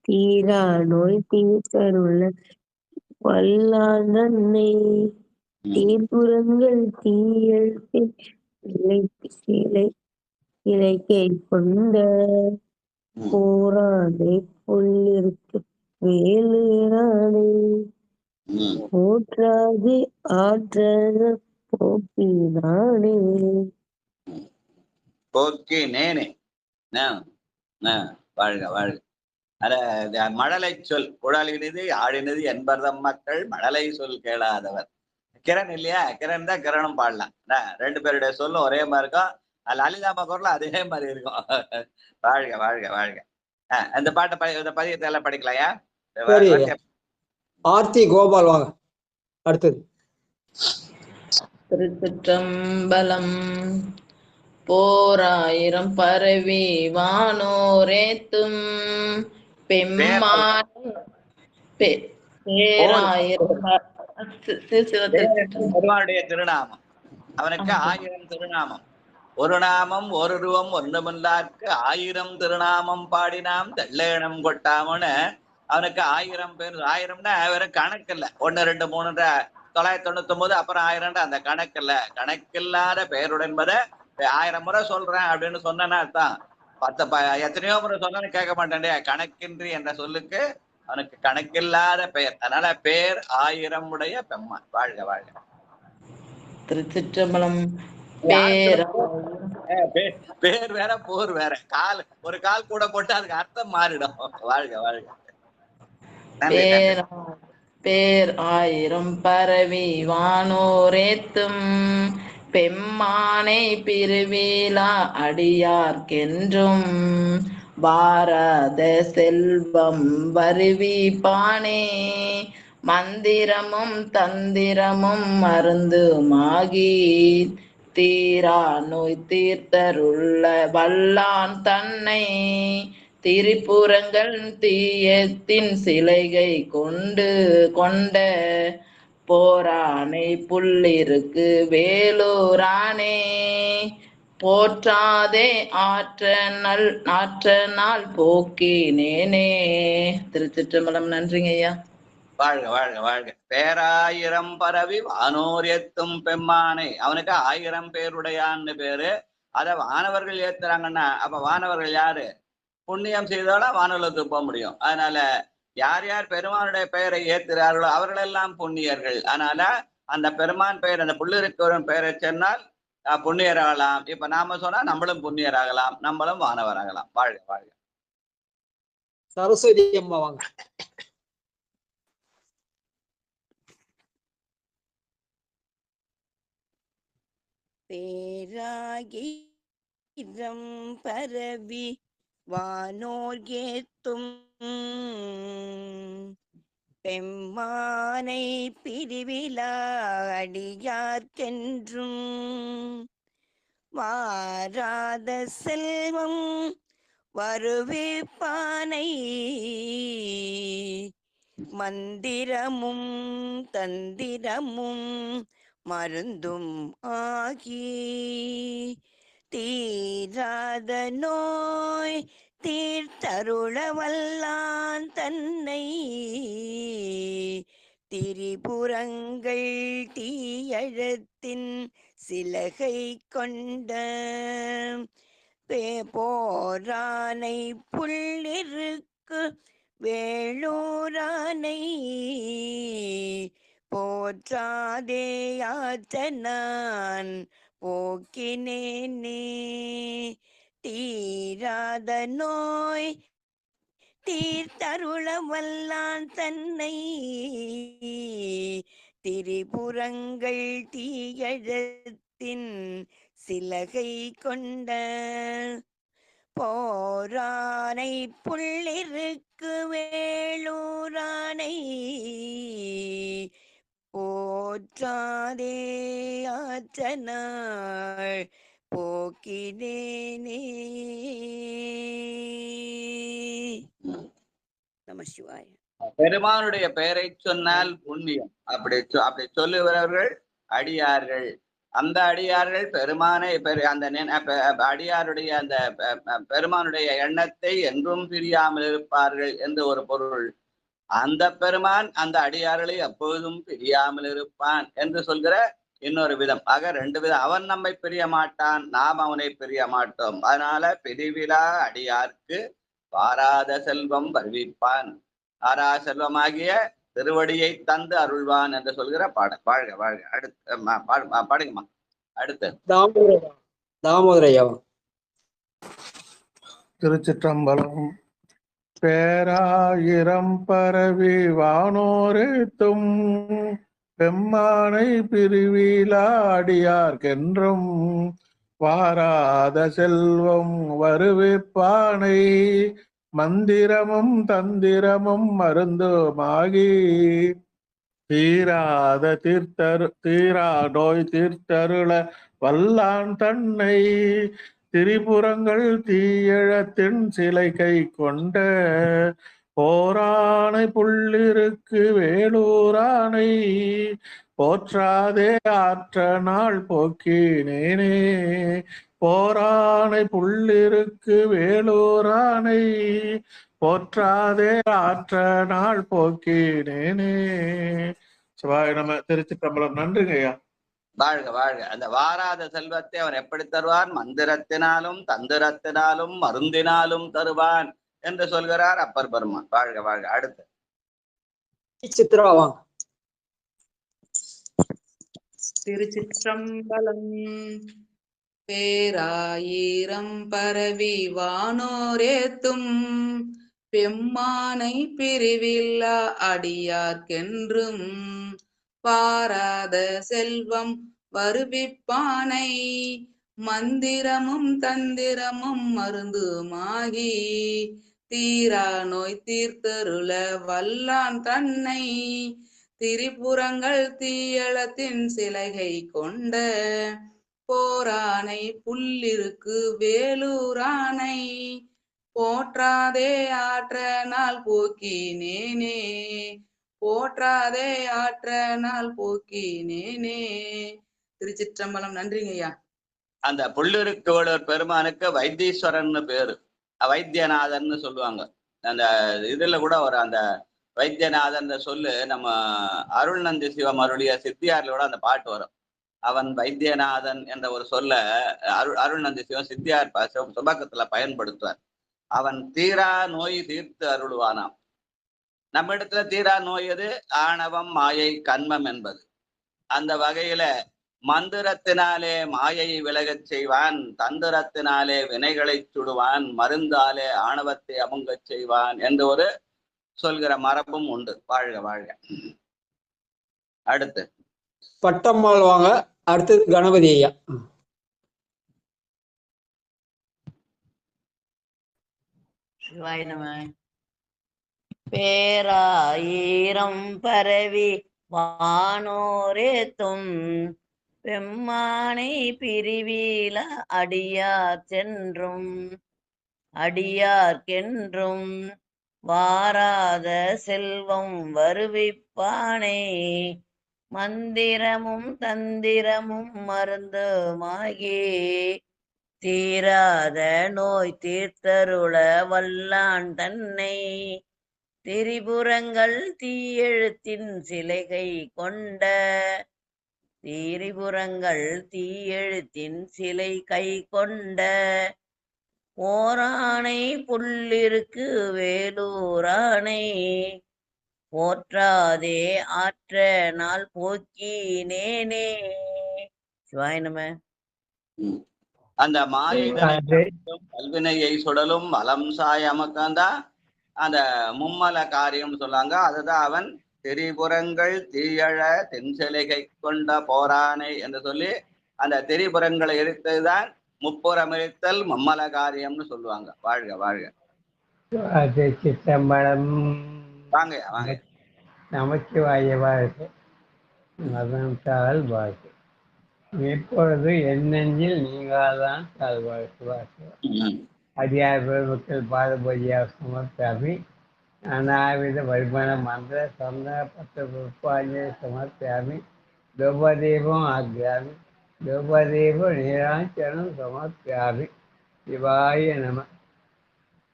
தீரா நோய் தீர்த்தருள்ள வல்லான் தன்னை தீர்ப்புறங்கள் தீயெழுத்தில் இலைக்கை கொண்ட போரானை புல்லிருக்கு வேலுரானை போற்றாது ஆற்ற போக்கினானே. போக்கினேனே. வாழ்க வாழ்க. மழலை சொல் குழலினது ஆழினது என்பர்தம் மக்கள் மழலை சொல் கேளாதவர். கிரண் இல்லையா? கிரண் தான் கிரணும் பாடலாம். 2 பேருடைய சொல்லும் ஒரே மாதிரி இருக்கும். லலிதாமா குரலும் அதே மாதிரி இருக்கும். வாழ்க வாழ்க வாழ்க. இந்த பாட்டை இந்த பதியத்தை எல்லாம் படிக்கலையா? ஆர்த்தி கோபால் வாங்க அடுத்தது. திருச்சிற்றம்பலம். போராயிரம் பரவி வானோரேத்தும் பெம்மான் பெருமானுடைய திருநாமம். அவனுக்கு 1000 திருநாமம். ஒரு நாமம் ஒரு ரூபம் ஒன்றுமில்லாருக்கு 1000 திருநாமம் பாடினாம் தெள்ளேனம் கொட்டாமன்னு அவனுக்கு 1000 பேர். 1000னா வெறும் கணக்கு இல்லை. 1 2 3 999 அப்புறம் 1000 அந்த கணக்கு இல்ல. கணக்கில்லாத பெயருடன் என்பதை 1000 முறை சொல்றேன் அப்படின்னு சொன்னா தான் 10 எத்தனையோ முறை சொன்னாலும் கேட்க மாட்டேன். கணக்கின்றி என்ற சொல்லுக்கு அவனுக்கு கணக்கில்லாத பெயர். அதனால பேர் 1000 உடைய பெம்மான். வாழ்க வாழ்க. திருச்சிற்றம்பலம். பேர் வேற போர் வேற. ஒரு கால் கூட போட்டு அதுக்கு அர்த்தம் மாறிடும். வாழ்க வாழ்க. பேர் 1000 பரவி வானோரேத்தும் பெம்மானை பிரிவிலா அடியார்க்கென்றும் பாரத செல்வம் வருவிப்பானே மந்திரமும் தந்திரமும் மருந்துமாகி தீரா நோய் தீர்த்தருள்ள வல்லான் தன்னை திரிபுரங்கள் தீயத்தின் சிலைகை கொண்ட போரானை புள்ளிருக்கு வேலூரானே போற்றாதே ஆற்றனால் போக்கினேனே. திருச்சிற்றம்பலம். நன்றிங்க ஐயா. வாழ்க வாழ்க வாழ்க. பேராயிரம் பரவி வானோர் ஏத்தும் பெம்மானை. அவனுக்கு 1000 பேருடையான்னு பேரு. அத வானவர்கள் ஏத்துறாங்கன்னா அப்ப வானவர்கள் யாரு? புண்ணியம் செய்தாலும் வானவர்களுக்கு போக முடியும். அதனால யார் யார் பெருமானுடைய பெயரை ஏத்துறார்களோ அவர்களெல்லாம் புண்ணியர்கள். அதனால அந்த பெருமான் பெயர் அந்த புள்ளிருக்கவரும் பெயரை சொன்னால் புண்ணியராகலாம். இப்ப நாம சொன்னா நம்மளும் புண்ணியராகலாம், நம்மளும் வானவராகலாம். வாழ்க வாழ்க. சரஸ்வதி அம்மா வாங்க. பேராகிரம் பரவி வானோர் ஏத்தும் பெம்மானை பிரிவிலா அடியார்க்கென்றும் வாராத செல்வம் வருவிப்பானை மந்திரமும் தந்திரமும் மருந்தும் ஆகி தீராத நோய் தீர்த்தருள வல்லான் தன்னை திரிபுரங்கள் தீயழத்தின் சிலகை கொண்ட போரானை புள்ளிருக்கு வேளூரானை போற்றாதே ஆற்றனான் போக்கினேனே தீராத நோய் தீர்த்தருள வல்லான் தன்னை திரிபுரங்கள் தீயழத்தின் சிலகை கொண்ட போரானை புள்ளிருக்கு வேளூரானை போற்றாதே ஆற்றனாள் போக்கினேனே. நம சிவாய. பெருமானுடைய பெயரை சொன்னால் புண்ணியம். அப்படி சொல்லுகிறவர்கள் அடியார்கள். அந்த அடியார்கள் பெருமானை அந்த அடியாருடைய அந்த பெருமானுடைய எண்ணத்தை என்றும் பிரியாமல் இருப்பார்கள் என்று ஒரு பொருள். அந்த பெருமான் அந்த அடியார்களை எப்போதும் பிரியாமல் இருப்பான் என்று சொல்கிற இன்னொரு விதம். ஆக 2 விதம். அவன் நம்மை பிரிய மாட்டான், நாம் அவனை பிரிய மாட்டோம். அதனால பிரிவிலா அடியார்க்கு வாராத செல்வம் வருவிப்பான், ஆரா செல்வமாகிய திருவடியை தந்து அருள்வான் என்று சொல்கிற பாடல். வாழ்க வாழ்க. அடுத்து பாடுங்கம்மா. அடுத்து தாமோதரையா. திருச்சிற்றம்பலம். பேராயிரம் பரவி வானோரேத்தும் பெம்மானை பிரிவிலாடியார்கென்றும் வாராத செல்வம் வருவிப்பானை மந்திரமும் தந்திரமும் மருந்துமாகி தீரா நோய் தீர்த்தருள வல்லான் தன்னை திரிபுரங்கள் தீயழத்தின் சிலை கை கொண்ட போரானை புள்ளிருக்கு வேலூரானை போற்றாதே ஆற்ற நாள் போக்கினேனே. போரானை புள்ளிருக்கு வேலூரானை போற்றாதே ஆற்ற நாள் போக்கினேனே. சிவாய நம. திருச்சிற்றம்பலம். நன்றிங்க ஐயா. வாழ்க வாழ்க. அந்த வாராத செல்வத்தை அவன் எப்படி தருவான்? மந்திரத்தினாலும் தந்திரத்தினாலும் மருந்தினாலும் தருவான் என்று சொல்கிறார் அப்பர் பெருமான். வாழ்க வாழ்க. அடுத்து சித்ராவாங்க. திருச்சிற்றம்பலம். பேராயிரம் பரவி வானோரேத்தும் பெம்மானை பிரிவில்லா அடியார்க்கென்றும் பாராத செல்வம் வருவிப்பானை மந்திரமும் தந்திரமும் மருந்துமாகி தீரா நோய் தீர்த்தருள வல்லான் தன்னை திரிபுரங்கள் தீயளத்தின் சிலைகை கொண்ட போரானை புள்ளிருக்கு வேலூரானை போற்றாதே ஆற்ற நாள் போக்கினேனே. போற்றாதே ஆற்ற நாள் போக்கினேனே. திருச்சிற்றம்பலம். நன்றிங்க ஐயா. அந்த புள்ளிருக்கு வேலூர் பெருமானுக்கு வைத்தீஸ்வரன் பேரு, வைத்தியநாதன் சொல்லுவாங்க. அந்த இதுல கூட ஒரு அந்த வைத்தியநாதன் சொல்லு நம்ம அருள்நந்தி சிவம் அருளிய சித்தியார்ல கூட அந்த பாட்டு வரும். அவன் வைத்தியநாதன் என்ற ஒரு சொல்ல அருள்நந்தி சிவம் சித்தியார் சுபக்கத்துல பயன்படுத்துவார். அவன் தீரா நோய் தீர்த்து அருள்வானாம். நம்ம இடத்துல தீரா நோய் எது? ஆணவம், மாயை, கன்மம் என்பது. அந்த வகையில மந்திரத்தினாலே மாயையை விலகச் செய்வான், தந்திரத்தினாலே வினைகளை சுடுவான், மருந்தாலே ஆணவத்தை அமுங்கச் செய்வான் என்று ஒரு சொல்கிற மரபும் உண்டு. வாழ்க வாழ்க. அடுத்து பட்டம்மாள் வாங்க. அடுத்தது கணபதி ஐயா. சிவாய நம. பேராயிரம் பரவி வானோரேத்தும் பெம்மானை பிரிவில அடியார் சென்றும் அடியார்க்கென்றும் வாராத செல்வம் வருவிப்பானை மந்திரமும் தந்திரமும் மருந்துமாகி தீராத நோய் தீர்த்தருள வல்லான் தன்னை திரிபுரங்கள் தீயெழுத்தின் சிலைகை கொண்ட திரிபுரங்கள் தீயெழுத்தின் சிலை கை கொண்ட போரானை புள்ளிருக்கு வேலூரானை போற்றாதே ஆற்ற நாள் போக்கினேனே. சிவாய நம. அந்த மாயை கல்வினையை சுடலும் வலம் சாய் அமக்கந்தா அந்த மும்மல காரியம் சொல்லாங்க. அதுதான் அவன் திரிபுரங்கள் தீயழ தென்சிலைகை கொண்ட போரானை என்று சொல்லி அந்த திரிபுரங்களை எரித்ததுதான் முப்புறம் எரித்தல் மும்மல காரியம்னு சொல்லுவாங்க. வாழ்க வாழ்க. சித்தம்பலம். வாங்க வாங்க. நமச்சிவாய வாழ்க. மதத்தால் வாழ்க்கை எப்பொழுது எண்ணெஞ்சில் நீங்காதான் தாழ்வாழ்க்கை வாழ்க்கை. அடியார் பெருமக்கள் பாதபதியாக சமர்ப்பியாமி நானாவித வருமான மந்திர சொந்த பத்து புஷ்பாஞ்சலி சமர்ப்பியாமி தோபதீபம் ஆக்யாமி தோபதீபம் நீராஞ்சனம் சமர்ப்பியாமி. சிவாய நம.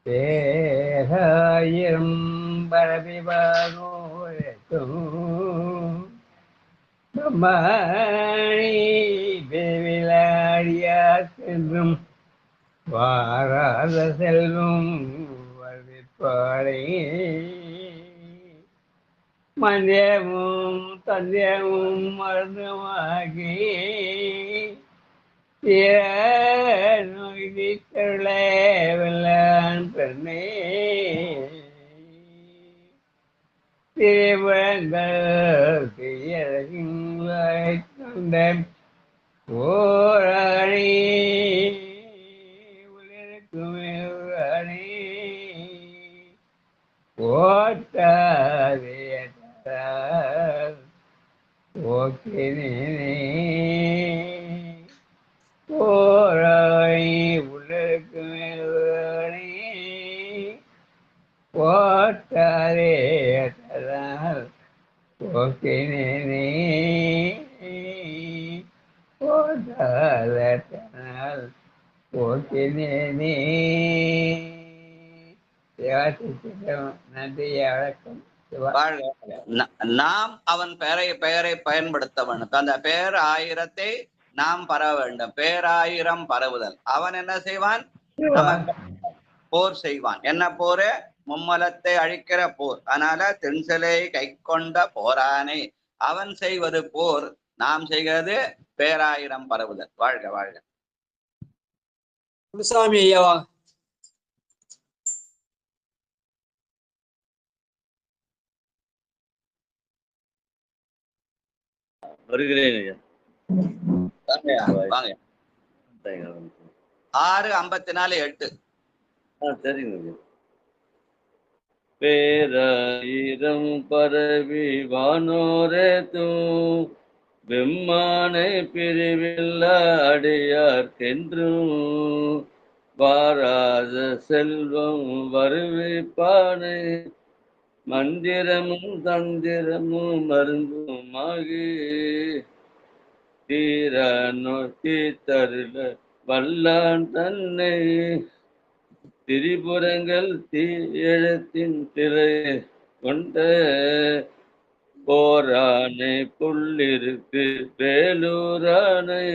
பேராயிரம் பரவிவானோரேத்தும் விளையாடியார் சென்றும் வாராத செல்வம் வருவிப்பாடை மந்திரமும் தந்திரமும் மருந்துமாகி நோய் தீர்த்தருளே வெள்ளான் பெண்ணே திருவங்கள் கொண்ட ஓரணி உலருக்குமே ஓட்டாதே ஓக்கினே ஓரணி உலருக்குமே ஓட்டாதே ஓக்கினே ஓட்டாதனால் ஓக்கினே நன்றி வணக்கம். நாம் அவன் பெயரை பயன்படுத்த வேண்டும். அந்த பேர் ஆயிரத்தை நாம் பரவ வேண்டும். பேராயிரம் பரவுதல். அவன் என்ன செய்வான்? போர் செய்வான். என்ன போரு? மும்மலத்தை அழிக்கிற போர். அதனால தென்சிலை கை கொண்ட போரானை. அவன் செய்வது போர், நாம் செய்கிறது பேராயிரம் பரவுதல். வாழ்க வாழ்க. குருசாமி ஐயாவா? வருகிறேன் ஐயா. வாங்க. 6:54 சரிங்க. பேராயிரம் பரவி வானோரே தூ வெம்மானை பிரிவில் அடியார்க்கென்றும் வாராத செல்வம் வருவிப்பானை மந்திரமும் தந்திரமும் மருந்துமாகி தீரா நோக்கி தருள வல்லான் தன்னை திரிபுரங்கள் தீயழத்தின் திரை கொண்ட போரானை புள்ளிருக்கு வேலூரானை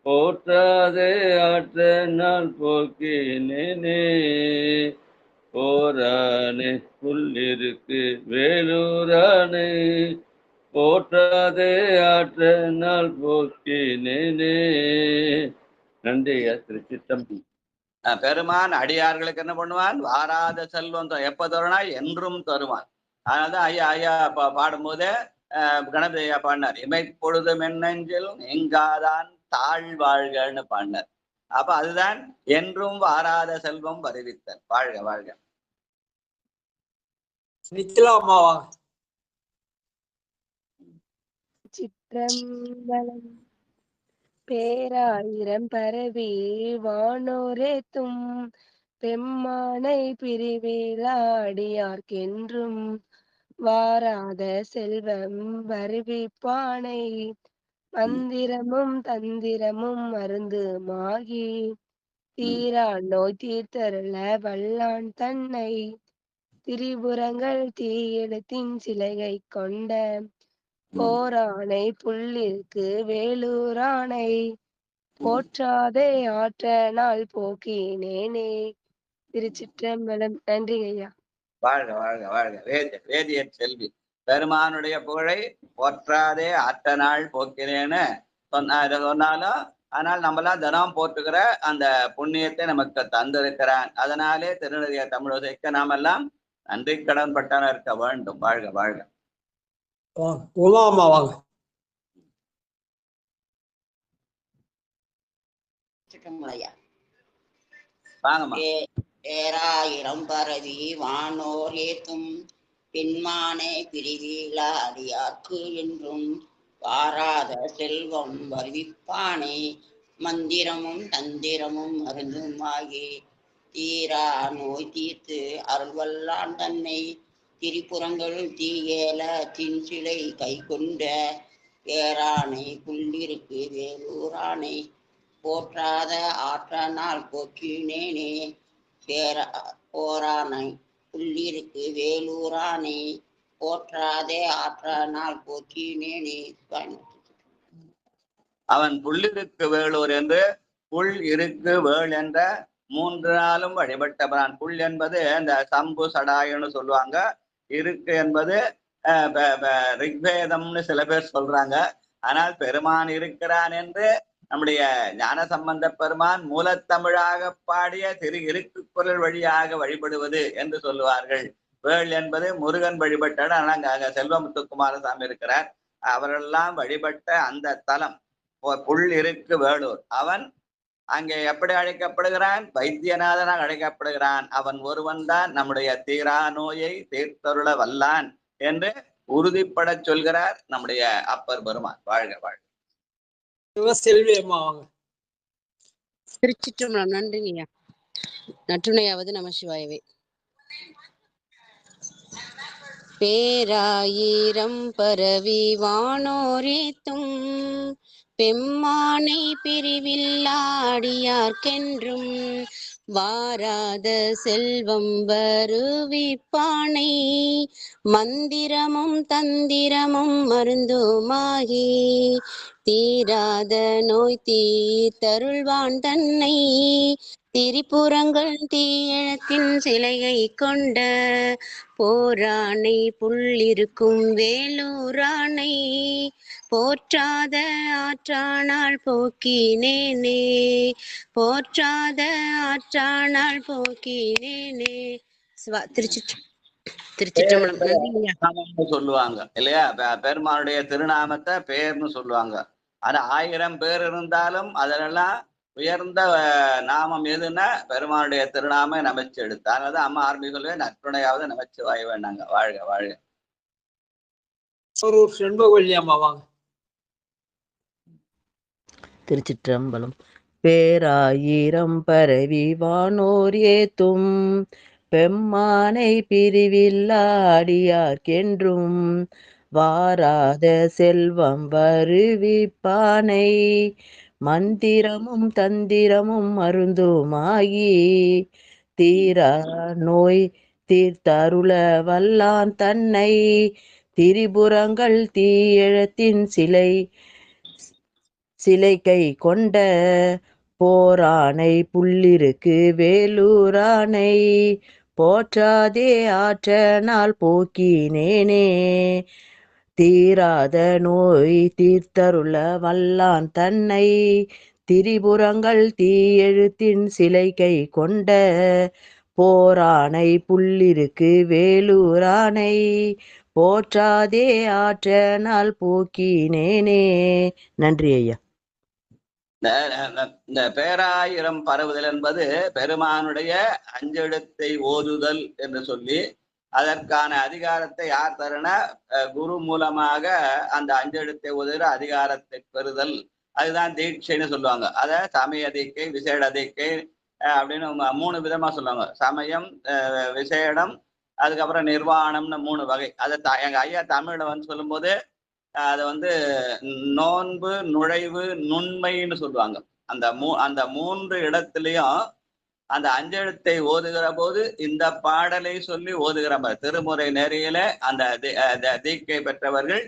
போற்றாதே ஆற்ற நாள் போக்கினேனே போரானை புள்ளிருக்கு வேலூரானை போற்றாதே ஆற்ற நாள் போக்கினேனே. நன்றி ஐயா. திருச்சித்தம்பி. பெருமான் அடியார்களுக்கு என்ன பண்ணுவான்? வாராத செல்வம் எப்ப தருவான்? என்றும் தருவான். அதனாலதான் ஐயா பாடும்போதே கணபதி ஐயா பாடினார், இமைப்பொழுது மென்னெஞ்சில் எங்காதான் தாழ்வாழ்கன்னு பாடினார். அப்ப அதுதான் என்றும் வாராத செல்வம் வருவித்தல். வாழ்க வாழ்க. நிக்கலாமாவா? சிற்றம்பலம். பேராயிரம் பரவி வானோரேத்தும் பெம்மானை பிரிவிலாடியார்க்கென்றும் வாராத செல்வம் வருவிப்பானை மந்திரமும் தந்திரமும் மருந்துமாகி தீரா நோய் தீர்த்தருள வல்லான் தன்னை திரிபுரங்கள் தீயெழுத்தின் சிலைகை கொண்ட போரானை புள்ளிற்கு வேலூரானை போற்றாதே ஆற்ற நாள் போக்கினேனே. திருச்சிற்றம்பலம். நன்றி ஐயா. வாழ்க வாழ்க வாழ்க. வேதியர் செல்வி. பெருமானுடைய புகழை போற்றாதே ஆற்ற நாள் போக்கினேன்னு சொன்னாலும், ஆனால் நம்மளாம் தினம் போற்றுகிற அந்த புண்ணியத்தை நமக்கு தந்திருக்கிறான். அதனாலே திருநெறிய தமிழோசைக்கு நாம் எல்லாம் நன்றி கடன் பட்டான இருக்க வேண்டும். வாழ்க வாழ்க. உமாமா வாங்க. வாங்கம்மா. பேராயிரம் பரவி வானோர் ஏத்தும் பெண்மானே பிரிவிலா அடியார்க்கு என்றும் வாராத செல்வம் வருவிப்பானே மந்திரமும் தந்திரமும் மருந்துமாகி தீரா நோய் தீர்த்து அருள்வல்லான் தன்னை திரிபுரங்கள் தீயேல சிலை கை கொண்ட பேரானை புள்ளிருக்கு வேலூரானை போற்றாத ஆற்ற நாள் போக்கினேனே போரானை புள்ளிருக்கு வேலூரானை போற்றாதே ஆற்ற நாள் போக்கினேனே. அவன் புள்ளிருக்கு வேலூர் என்று புல் இருக்கு வேள் என்ற 3 நாளும் வழிபட்டவன். புல் என்பது இந்த சம்பு சடாயன்னு சொல்லுவாங்க. இருக்கு என்பது ரிக்வேதம்னு சில பேர் சொல்றாங்க. ஆனால் பெருமான் இருக்கிறான் என்று நம்முடைய ஞானசம்பந்த பெருமான் மூலத்தமிழாக பாடிய திரு இருக்கு குரல் வழியாக வழிபடுவது என்று சொல்லுவார்கள். வேள் என்பது முருகன் வழிபட்டார். ஆனால் அங்க செல்வமுத்துக்குமாரசாமி இருக்கிறார். அவரெல்லாம் வழிபட்ட அந்த தலம் புல் இருக்கு வேலூர். அவன் அங்கே எப்படி அழைக்கப்படுகிறான்? வைத்தியநாதனாக அழைக்கப்படுகிறான். அவன் ஒருவன் தான் நம்முடைய தீரா நோயை தீர்த்தருள வல்லான் என்று உறுதிப்பட சொல்கிறார் நம்முடைய அப்பர் பெருமான். வாழ்க வாழ்க. செல்வி அம்மா வாங்க. திருச்சிற்றம்பலம். நன்றிங்கய்யா. நற்றுணையாவது நம சிவாயவே. பேராயிரம் பரவி வானோரேத்தும் பெம்மானை பிரிவில்லாடியார்க்கென்றும் வாராத செல்வம் வருவிப்பானை மந்திரமும் தந்திரமும் மருந்துமாகி தீராத நோய் தீர்த்தருள்வான் தன்னை திரிபுரங்கள் தீயழத்தின் சிலையை கொண்ட போரானை புள்ளிருக்கும் வேலூரானை போற்றாத ஆற்றானால் போக்கினேனே போற்றாத ஆற்றானால் போக்கினேனே. திருச்சிற்றம்பலம். சொல்லுவாங்க இல்லையா? பெருமானுடைய திருநாமத்தை பேர்னு சொல்லுவாங்க. அது 1000 பேர் இருந்தாலும் அதெல்லாம் உயர்ந்த நாமம் எதுன்னா பெருமானுடைய திருநாம நமச்சு எடுத்து. அதனால அம்மா ஆரம்பி சொல்லுவேன், நற்றுணையாவது நமச்சு வாய வேண்டாங்க. வாழ்க வாழ்க. செண்பகவல்லி அம்மா வாங்க. திருச்சிற்றம்பலம். பேராயிரம் பரவி வானோர் ஏத்தும் பெம்மானை பிரிவில்லாடியார்க்கென்றும் வாராத செல்வம் வருவிப்பானை மந்திரமும் தந்திரமும் மருந்துமாகி தீரா நோய் தீர்த்தருள வல்லான் தன்னை திரிபுரங்கள் தீயழத்தின் சிலை கை கொண்ட போரானை புள்ளிருக்கு வேலூரானை போற்றாதே ஆற்றனால் போக்கினேனே தீராத நோய் தீர்த்தருள வல்லான் தன்னை திரிபுரங்கள் தீயெழுத்தின் சிலை கை கொண்ட போரானை புள்ளிருக்கு வேலூரானை போற்றாதே ஆற்றனால் போக்கினேனே. நன்றி ஐயா. இந்த பேராயிரம் பரவுதல் என்பது பெருமானுடைய அஞ்செழுத்தை ஓதுதல் என்று சொல்லி அதற்கான அதிகாரத்தை யார் தருனா குரு மூலமாக அந்த அஞ்செழுத்தை ஓதுகிற அதிகாரத்தை பெறுதல். அதுதான் தீட்சைன்னு சொல்லுவாங்க. அதை சமய தீக்கை, விசேட தீக்கை அப்படின்னு 3 விதமா சொல்லுவாங்க. சமயம், விசேடம், அதுக்கப்புறம் நிர்வாணம்னு 3 வகை. அதை எங்க ஐயா தமிழ்ல சொல்லும்போது அதை நோன்பு, நுழைவு, நுண்மைன்னு சொல்லுவாங்க. அந்த 3 இடத்துலயும் அந்த அஞ்செழுத்தை ஓதுகிற போது இந்த பாடலை சொல்லி ஓதுகிற திருமுறை நெறியில அந்த தீக்கை பெற்றவர்கள்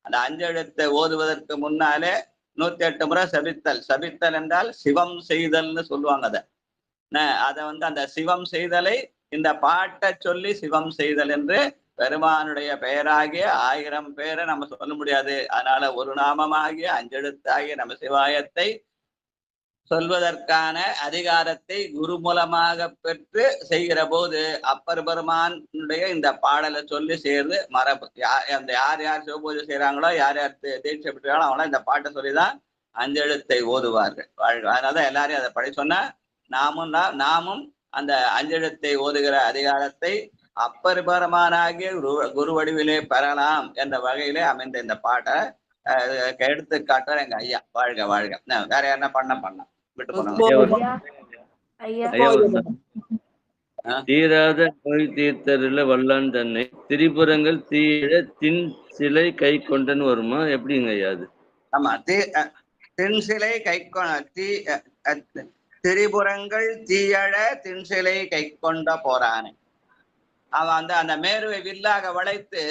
அந்த அஞ்செழுத்தை ஓதுவதற்கு முன்னாலே 108 முறை சபித்தல் என்றால் சிவம் செய்தல்னு சொல்லுவாங்க. அதை அந்த சிவம் செய்தலை இந்த பாட்டை சொல்லி சிவம் செய்தல் என்று பெருமானுடைய பெயராகிய 1000 பேரை நம்ம சொல்ல முடியாது. அதனால ஒரு நாமமாகிய அஞ்செழுத்தாகிய நம சிவாயத்தை சொல்வதற்கான அதிகாரத்தை குரு மூலமாக பெற்று செய்கிற போது அப்பர் பெருமானுடைய இந்த பாடலை சொல்லி சேர்ந்து மரபு. யார் யார் சிவபூஜை செய்யறாங்களோ, யார் யார் தீட்சை பெற்றாங்களோ அவங்களாம் இந்த பாட்டை சொல்லிதான் அஞ்செழுத்தை ஓதுவார்கள். அதனாலதான் எல்லாரையும் அதை படி சொன்னா நாமும் அந்த அஞ்செழுத்தை ஓதுகிற அதிகாரத்தை அப்பர் பெருமானாகிய குரு வடிவிலே பெறலாம் என்ற வகையிலே அமைந்த இந்த பாட்டை எடுத்து காட்டுற எங்க ஐயா. வாழ்க வாழ்க. வேற யாருன்னா பண்ண விட்டு போனாங்க. தீராத நோய் தீர்த்தருள வல்லான் தன்னை திரிபுரங்கள் தீழ தின் சிலை கை கொண்டன்னு வருமா? எப்படிங்க ஐயா அது? ஆமா, தின் சிலை கை திரிபுரங்கள் தீயழ தின் சிலை கை கொண்ட போரானை. அவன் அந்த மேருவை வில்லாக வளைத்து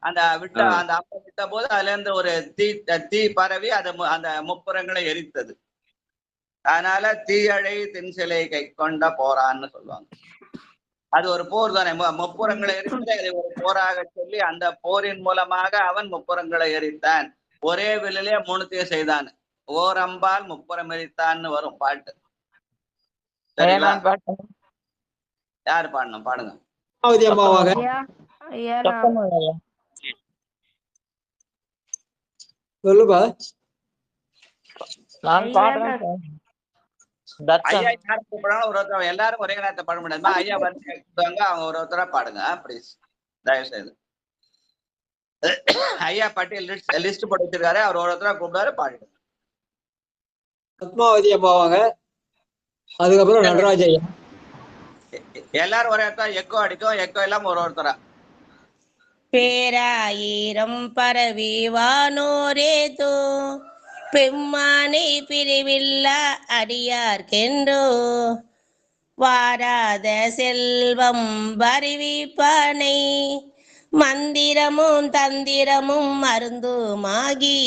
அந்த அப்ப விட்ட போது அதுல இருந்து ஒரு தீ பரவி அந்த முப்புறங்களை எரித்தது. அதனால தீயழை தின்சிலை கை கொண்ட போரான்னு சொல்லுவாங்க. அது ஒரு போர் தானே. முப்புறங்களை எரித்து அதை ஒரு போராக சொல்லி அந்த போரின் மூலமாக அவன் முப்புறங்களை எரித்தான். ஒரே வில்லிலே 3 செய்தான். ஓரம்பால் முப்புறம் எரித்தான்னு வரும் பாட்டு. சரிங்களா? யாரு பாடணும்? பாடுங்க. சொல்லுப்பா. நான் பாடுறேன். ஐயா யாரும் கூப்பிடணும், ஒருத்தர் எல்லாரும் ஒரே நேரத்தை பாட முடியாதுமா. ஐயா வந்து கூப்பிடுவாங்க, அவங்க ஒருத்தரா பாடுங்க ப்ளீஸ், தயவு செய்து. ஐயா பட்டியல் லிஸ்ட் போட்டு வச்சிருக்காரு, அவர் ஒருத்தரா கூப்பிடாரு, பாடுங்க. பத்மாவதி அம்மாவாங்க, அதுக்கப்புறம் நடராஜ ஐயா. எல்லாரும் ஒரே இடத்துல எக்கோ அடிக்கும், எக்கோ எல்லாம் ஒருத்தரா. பேராயிரம் பரவி வானோரேதோ பெம்மானை பிரிவில்லா அடியார்க்கென்றோ வாராத செல்வம் வருவிப்பானை மந்திரமும் தந்திரமும் மருந்துமாகி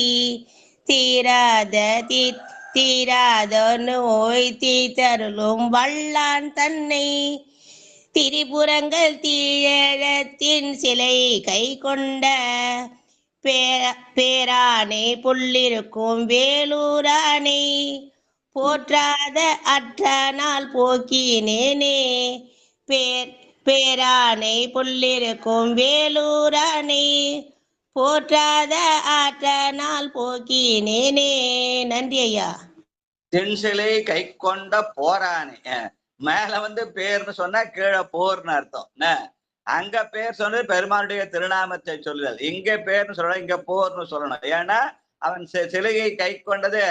தீராத நோய் தீத்தருளும் வல்லான் தன்னை திரிபுரங்கள் தீழத்தின் சிலை கை கொண்ட பேரானை புள்ளிருக்கும் வேலூரானை போற்றாத அற்ற நாள் போக்கினேனே. பேரானை புள்ளிருக்கும் வேலூரானை போற்றாத ஆற்ற நாள் போக்கினேனே. நன்றி ஐயா. தென்சிலை கை கொண்ட போரானே, மேல வந்து பேர்னு சொன்னா கீழே போர்னு அர்த்தம். அங்க பேர் சொன்னது பெருமானுடைய திருநாமத்தை சொல்லுதல், இங்க பேர்னு சொல்லணும், இங்க போர்னு சொல்லணும். ஏன்னா அவன் சிலையை கை கொண்டது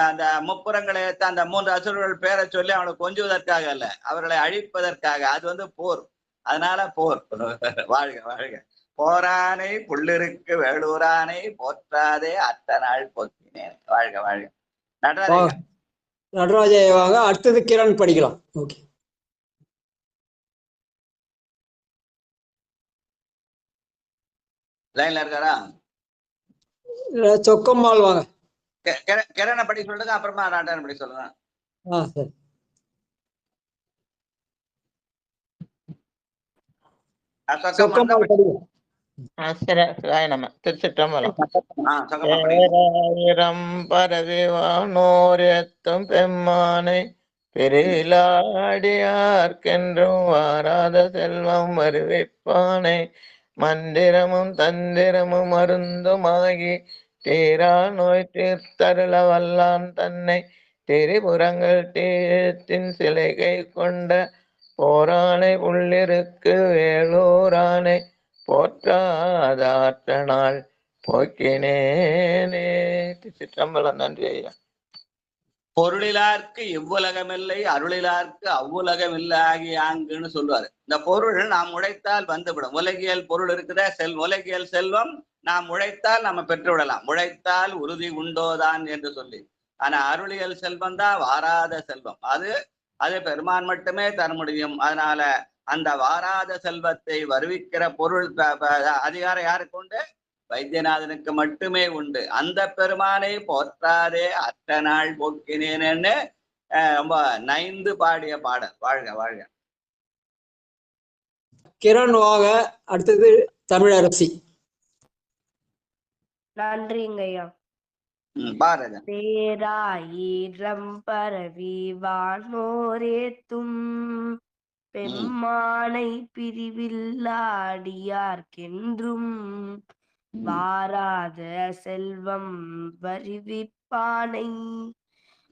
அந்த முப்புறங்களை அந்த 3 அசுரர்கள் பேரை சொல்லி அவனை கொஞ்சுவதற்காக அல்ல, அவர்களை அழிப்பதற்காக. அது வந்து போர், அதனால போர். வாழ்க வாழ்க. போரானை புள்ளிருக்கு வேலூரானை போற்றாதே அத்த நாள் போக்கினேன். வாழ்க வாழ்க. நடராஜாவாங்க. அடுத்தது கிரண் படிக்கலாம். ஓகே. லைன்ல இருக்காரா? சொக்கம்மாள் வாங்க. கிரணை படி சொல்லுங்க, அப்புறமா நாட்டான படி சொல்லுங்க. சரி. பேராயிரம் பரவி வானோரெத்தும் பெம்மானை பெரிலாடியார்க்கென்றும் வாராத செல்வம் வருவிப்பானை மந்திரமும் தந்திரமும் மருந்துமாகி தீரா நோய் தீர்த்தருள வல்லான் தன்னை திரிபுரங்கள் தீயத்தின் சிலைகை கொண்ட போரானை உள்ளிருக்கு வேலூரானை போற்றாத நாள் போக்கினேனே. சிற்றம்பலம். நன்றி ஐயா. பொருளிலார்க்கு இவ்வுலகமில்லை அருளிலார்க்கு அவ்வுலகமில்லை ஆகிய ஆங்குன்னு சொல்லுவாரு. இந்த பொருள் நாம் உழைத்தால் வந்துவிடும். உலகியல் பொருள் இருக்குத உலகியல் செல்வம் நாம் உழைத்தால் நம்ம பெற்று விடலாம். உழைத்தால் உறுதி உண்டோதான் என்று சொல்லி. ஆனா அருளியல் செல்வம் தான் வாராத செல்வம். அது பெருமான் மட்டுமே தர முடியும். அதனால அந்த வாராத செல்வத்தை வருவிக்கிற பொருள் அதிகாரம் யாருக்கு உண்டு? வைத்தியநாதனுக்கு மட்டுமே உண்டு. அந்த பெருமானை போற்றாதே அற்ற நாள் போக்கினேன்னு ரொம்ப நைந்து பாடிய பாடல். வாழ்க வாழ்க. கிரண் வாங்க. அடுத்தது தமிழரசி. நன்றிங்கய்யா. பாரத பேராயிரம் பரவி வானோரேத்தும் பெம்மானை பிரிவில்லாடியார்க்கென்றும் வாராத செல்வம் வருவிப்பானை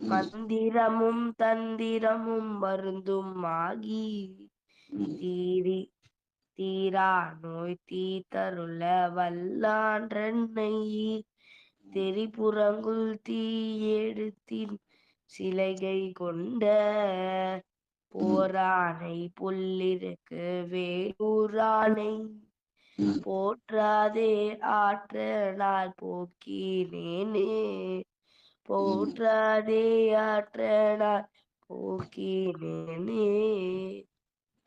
மந்திரமும் தந்திரமும் மருந்தும் ஆகி தீரா நோய் தீத்தருள வல்லான்றன்னை தெரிபுறங்குள் தீயெழுத்தின் சிலைகை கொண்ட போரானை புள்ளிருக்கு வேலூரானை போற்றாதே ஆற்ற நாள் போக்கினேனே. போற்றாதே ஆற்ற நாள் போக்கினேனே.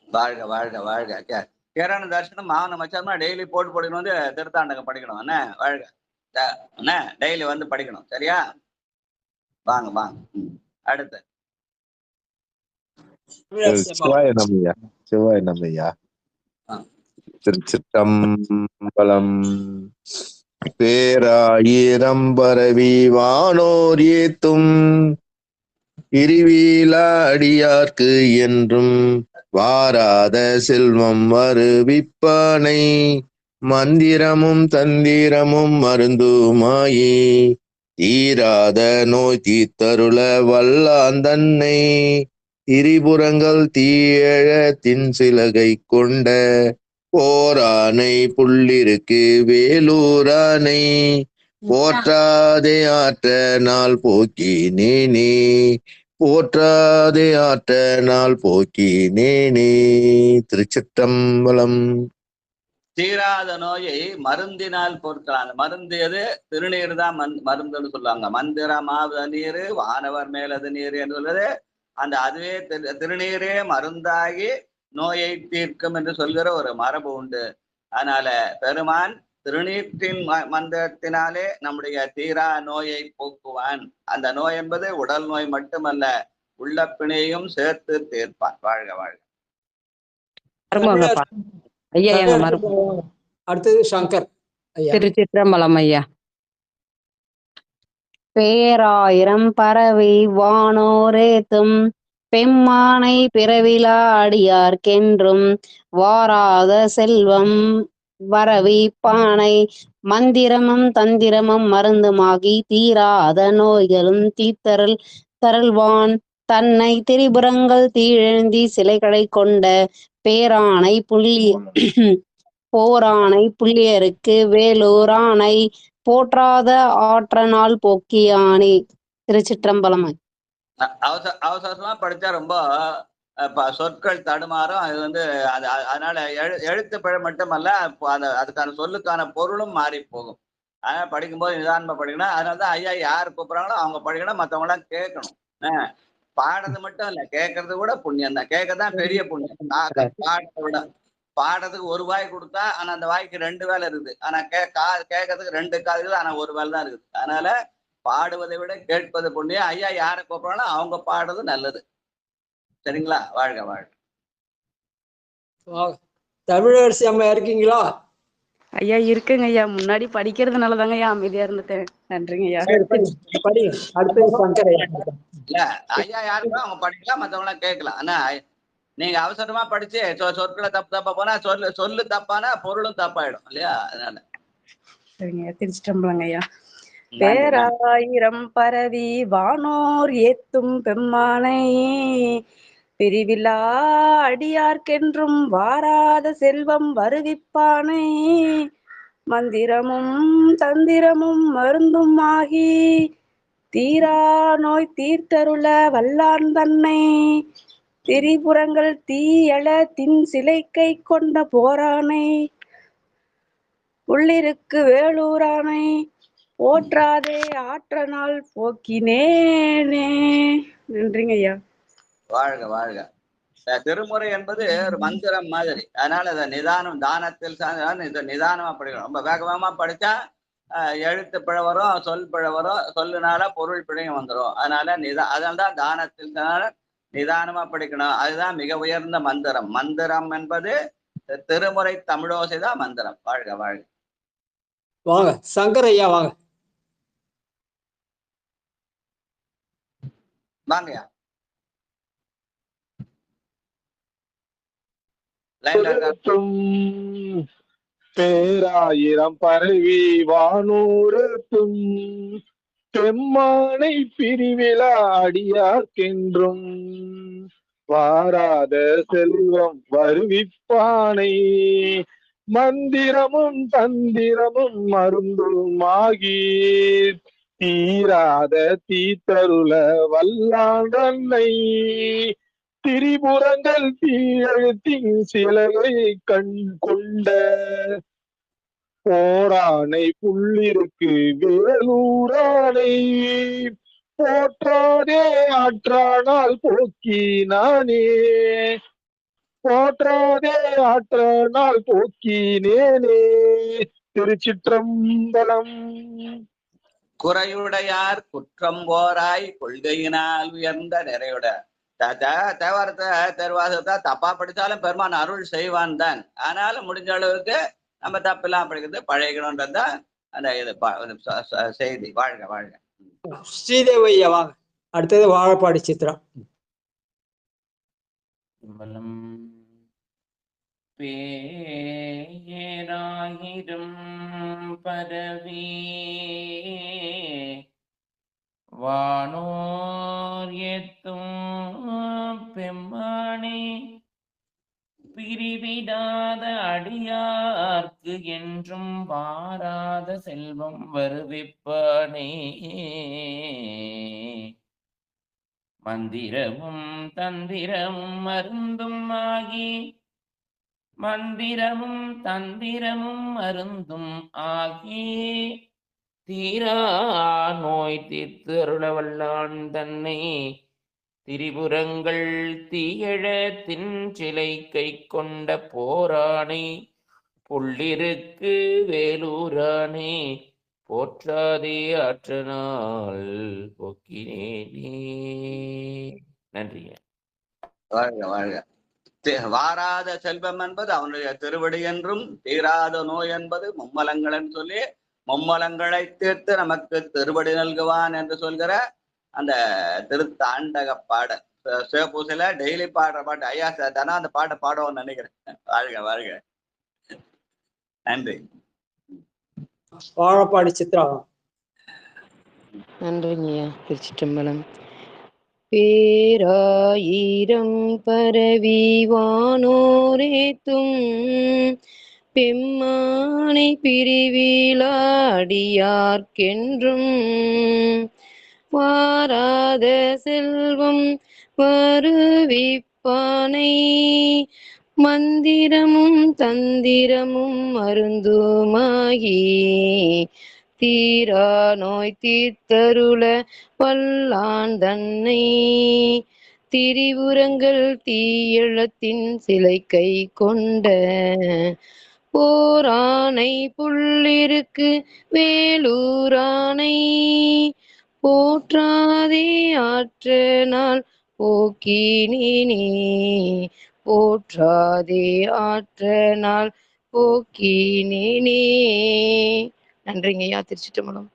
வாழ்க வாழ்க வாழ்க. கேரான தரிசனம் மாவன மச்சமா டெய்லி போட்டு படிக்கணும், வந்து திருத்தாண்டகம் படிக்கணும். என்ன வாழ்க என்ன டெய்லி வந்து படிக்கணும். சரியா? வாங்க வாங்க. அடுத்து சிவாய நம்மையா. சிவாய நம்மையா. திருச்சிற்றம்பலம். பேராயிரம் பரவி வானோர் ஏத்தும் பிரிவிலா அடியார்க்கு என்றும் வாராத செல்வம் வருவிப்பானை மந்திரமும் தந்திரமும் மருந்துமாயி தீராத நோய் தீர்த்தருள வல்லான் தன்னை திரிபுரங்கள் தீயழ தின் சிலகை கொண்ட போரானை புள்ளிருக்கு வேலூரானை போற்றாதே ஆற்ற நாள் போக்கினேனே போற்றாதே ஆற்ற நாள் போக்கினேனே. திருச்சிற்றம்பலம். தீராத நோயை மருந்தினால் பொறுக்கலாம். அந்த மருந்து எது? திருநீர் தான் மருந்துன்னு சொல்லுவாங்க. மந்திரமாவது நீர், வானவர் மேலது நீர் என்று சொல்வது அந்த அதுவே திருநீரே மருந்தாகி நோயை தீர்க்கும் என்று சொல்கிற ஒரு மரபு உண்டு. அதனால பெருமான் திருநீற்றின் மந்திரத்தினாலே நம்முடைய தீரா நோயை போக்குவான். அந்த நோய் என்பது உடல் நோய் மட்டுமல்ல, உள்ள பிணையும் சேர்த்து தீர்ப்பான். வாழ்க வாழ்க. அடுத்தது சங்கர். திருச்சிற்றம்பலம் ஐயா. பேராயிரம் பறவை வானோரேத்தும் பெம்மானை பிறவிலா அடியார்க்கென்றும் வாராத செல்வம் வரவிப்பானை மந்திரமும் தந்திரமும் மருந்துமாகி தீராத நோய்களும் தருள்வான் தன்னை திரிபுரங்கள் தீழெழுந்தி சிலைகளை கொண்ட பேரானை போரானை புள்ளியருக்கு வேலூரானை போற்றாத ஆற்றனால் போக்கியானே. திருச்சிற்றம்பலம். அவசரமா படிச்சா ரொம்ப சொற்கள் தடுமாறும். அது அதனால எழுத்து பிழை மட்டுமல்ல, அதுக்கான சொல்லுக்கான பொருளும் மாறி போகும். அதனால படிக்கும்போது நிதானமா படிக்கணும். அதனாலதான் ஐயா யார் கூப்பிடுறாங்களோ அவங்க படிக்கணும், மற்றவங்க எல்லாம் கேட்கணும். பாடுறது மட்டும் இல்ல, கேட்கறது கூட புண்ணியம் தான். கேட்கறதான் பெரிய புண்ணியம். பாடுறத விட பாடுறதுக்கு ஒரு வாய் கொடுத்தா, ஆனா அந்த வாய்க்கு 2 வேலை இருக்குது. ஆனா கேட்கறதுக்கு 2 காது இருக்குது, ஆனா ஒரு வேலை தான் இருக்குது. அதனால பாடுவதை விட கேட்பது புண்ணியம். ஐயா யாரை கூப்பிடுறாங்களோ அவங்க பாடுறது நல்லது. சரிங்களா? வாழ்க வாழ்க. தமிழரசி அம்மா இருக்கீங்களா? ஐயா இருக்குங்க ஐயா. முன்னாடி படிக்கிறதுனால தாங்க ஐயா அமைதியா இருந்துட்டேன். நன்றிங்க ஐயா. இல்ல ஐயா யாருக்கோ அவங்க படிக்கலாம், மத்தவங்க எல்லாம் கேட்கலாம். ஆனா நீங்க அவசரமா படிச்சு சொற்களை தப்பா போனா சொல்லு தப்பானா பொருளும் தப்பாயிடும் இல்லையா? அதனால சரிங்க. திருச்சிட்டம்பலங்க ஐயா. பேராயிரம் பரவி வானோர் ஏத்தும் பெம்மானை பிரிவிலா அடியார்க்கென்றும் வாராத செல்வம் வருவிப்பானை மந்திரமும் தந்திரமும் மருந்தும் ஆகி தீரா நோய் தீர்த்தருள வல்லான் தன்னை திரிபுரங்கள் தீயள தின் சிலை கை கொண்ட போரானை உள்ளிருக்கு வேலூரானை போற்றாதே ஆற்ற நாள் போக்கினேனே. நன்றிங்க ஐயா. வாழ்க வாழ்க. திருமுறை என்பது ஒரு மந்திரம் மாதிரி. அதனால அதை நிதானம், தானத்தில் நிதானமா படிக்கணும். ரொம்ப வேகமா படிச்சா எழுத்து பிழை வரும், சொல் பிழை வரும், சொல்லுனால பொருள் பிழையும் வந்துடும். அதனால்தான் தானத்தில் நிதானமா படிக்கணும். அதுதான் மிக உயர்ந்த மந்திரம். மந்திரம் என்பது திருமுறை தமிழோசை தான் மந்திரம். வாழ்க வாழ்க. வாங்க சங்கர் ஐயா வாங்க. வாங்கய்யா. பேராயிரம் பரவி வானூரத்தும் பெம்மானை பிரிவிலா அடியார்க்கென்றும் வாராத செல்வம் வருவிப்பானை மந்திரமும் தந்திரமும் மருந்துமாகி தீராத தீத்தருள வல்லான் தன்னை திரிபுரங்கள் தீயழுத்தின் சிலையை கண் கொண்ட போரானை புள்ளிருக்கு வேலூரானை போற்றாதே ஆற்றானால் போக்கினானே போற்றாதே ஆற்றானால் போக்கினேனே. திருச்சிற்றம்பலம். குறையுடையார் குற்றம் போராய் கொள்கையினால் உயர்ந்த நிறையுட தேவாரத்தை திருவாசகத்தை தப்பா படித்தாலும் பெருமான் அருள் செய்வான் தான். ஆனாலும் முடிஞ்ச அளவுக்கு நம்ம தப்பெல்லாம் படிக்கிறது பழகணும்ன்றதுதான் அந்த இது செய்தி. வாழ்க வாழ்க. ஸ்ரீதேவி ஐயா வாங்க. அடுத்தது வாழப்பாடி சித்ரா. பேராயிரம் பரவி வானோர் எத்தும் பெம்மானே பிரிவிடாத அடியார்க்கு என்றும் வாராத செல்வம் வருவிப்பானே மந்திரமும் தந்திரமும் மருந்தும் ஆகி மந்திரமும் தந்திரமும் மருந்தும் ஆகி தீரா நோய் தீர்த்து அருளவல்லான் தன்னை திரிபுரங்கள் தீயழத்தின் சிலை கை கொண்ட போரானை புள்ளிருக்கு வேலூரானே போற்றாதே ஆற்றனால் போக்கினேனே. நன்றிங்க. வாழ்க வாழ்க. வாராத செல்வம் என்பது அவனுடைய திருவடி என்றும் தீராத நோய் என்பது மும்மலங்கள் என்று சொல்லி மும்மலங்களை தீர்த்து நமக்கு திருவடி நல்குவான் என்று சொல்கிற அந்த திருத்தாண்டக பாடல் சிவபூசையில டெய்லி பாடுற பாட்டு. ஐயா தானே அந்த பாட்டை பாடுவோம்னு நினைக்கிறேன். வாழ்க வாழ்க. நன்றி. வாழப்பாடி சித்ரா. நன்றிங்கய்யா. திருச்சிற்றம்பலம். பேராயிரம் பரவி வானோரேத்தும் பெம்மானை பிரிவிலாடியார்க்கென்றும் வாராத செல்வம் வருவிப்பானை மந்திரமும் தந்திரமும் மருந்துமாகி தீரா நோய் தீர்த்தருள வல்லான் தன்னை திரிபுரங்கள் தீயழத்தின் சிலை கை கொண்ட போரானை புள்ளிருக்கு வேலூரானை போற்றாதே ஆற்றனால் போக்கினேனே போற்றாதே ஆற்றனால் போக்கினேனே. நன்றிங்கய்யா. திருச்சிற்றம்பலம்.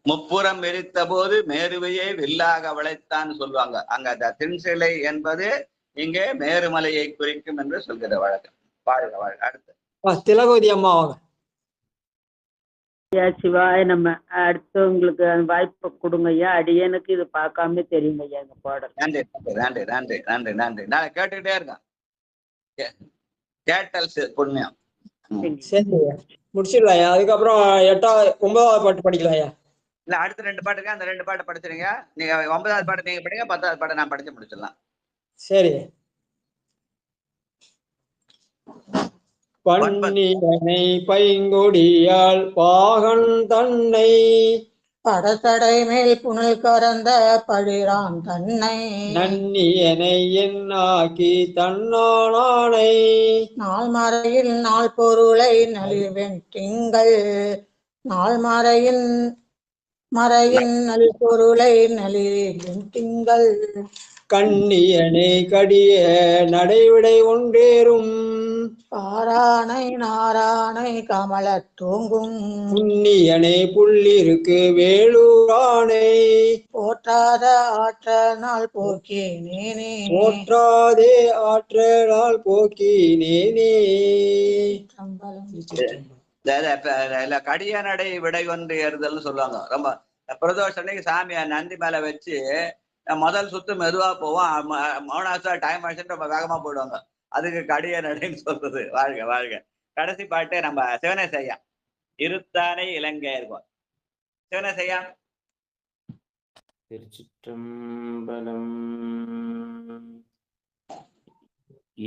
முப்புறம் எரித்த போது மேருவையே வில்லாக வளைத்தான் சொல்லுவாங்க. அங்க அந்த திண்சிலை என்பது இங்கே மேருமலையை குறிக்கும் என்று சொல்கிற வழக்கம். வாழ்க வாழ்க. அடுத்து திலகவதி அம்மா வாங்க. சிவாய நம்ம அடுத்தவங்களுக்கு வாய்ப்பு கொடுங்க ஐயா. அடியனுக்கு இது பார்க்காம தெரியுங்க ஐயா இந்த பாடல். நன்றி நன்றி நன்றி நன்றி நன்றி. நான் கேட்டுக்கிட்டே இருக்கேன். கேட்டல் புண்ணியம். சரி முடிச்சிடலாம். அதுக்கப்புறம் 8வது 9வது பாட்டு படிக்கலாம் ஐயா. இல்ல அடுத்த 2 பாட்டு இருக்கு. அந்த 2 பாட்டு படிச்சிருங்க. நீங்க 9வது பாட்டு நீங்க படிங்க, 10வது பாட்டு நான் படிச்சு முடிச்சிடலாம். சரி. பன்னியனை பைங்கொடியால் பாகன் தன்னை படத்தடை மேல் புனல் கறந்த பழிரான் தன்னை நன்னியனை என்னாக்கி தன்னானானை நாள் மறையில் நாள் பொருளை நலிவென் திங்கள் நாள் மறையின் நல் பொருளை நலிவென் திங்கள் கண்ணியனை கடிய நடைவிடை ஒன்றேறும் பாரானை நாரானை கமல தூங்கும் புண்ணியனை புள்ளிருக்கு வேலூரானை போற்றாத ஆற்றனால் போக்கினேனே போற்றாதே ஆற்றனால் போக்கினேனே. கடிய நடை விடை ஒன்று ஏறுதல்னு சொல்லுவாங்க. ரொம்ப பிரதோஷ அன்னைக்கு சாமியை நந்தி மேல வச்சு முதல் சுத்து மெதுவா போவோம். மௌனாசா டைம் ஆச்சுன்னு ரொம்ப வேகமா போயிடுவாங்க. அதுக்கு கடிய நடைன்னு சொல்றது. வாழ்க வாழ்க. கடைசி பாட்டு நம்ம சிவனேசையா இருத்தானே இலங்கை இருக்கும். சிவனேசையா. திருச்சிற்றம்பலம்.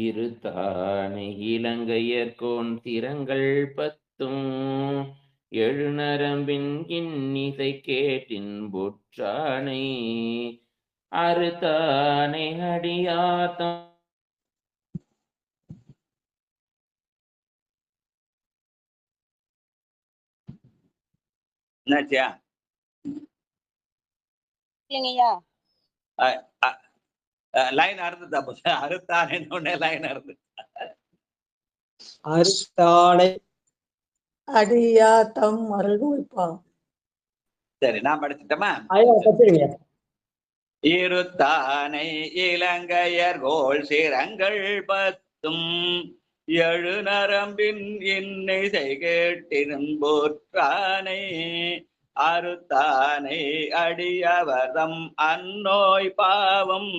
இருத்தானை இலங்கையர்கோன் திறங்கள் 10 எழுநரம்பின் இன்னிசை கேட்டின் புற்றானை அறுத்தானை அடியாத்தம் என்னாச்சியா? லைன் அறுத்து அறுத்தானே லைன் அறுத்து அறுத்தானை அடியா தம் அருள் வைப்பான். சரி, நான் படிச்சுட்டோமா? ஐயா கத்துருங்க. இருத்தானை இலங்கையர்கோள் சிரங்கள் பத்தும் எழு நரம்பின் இன்னிசை கேட்டிரும்போற்றானை அறுத்தானை அடியவர்தம் அந்நோய் பாவம்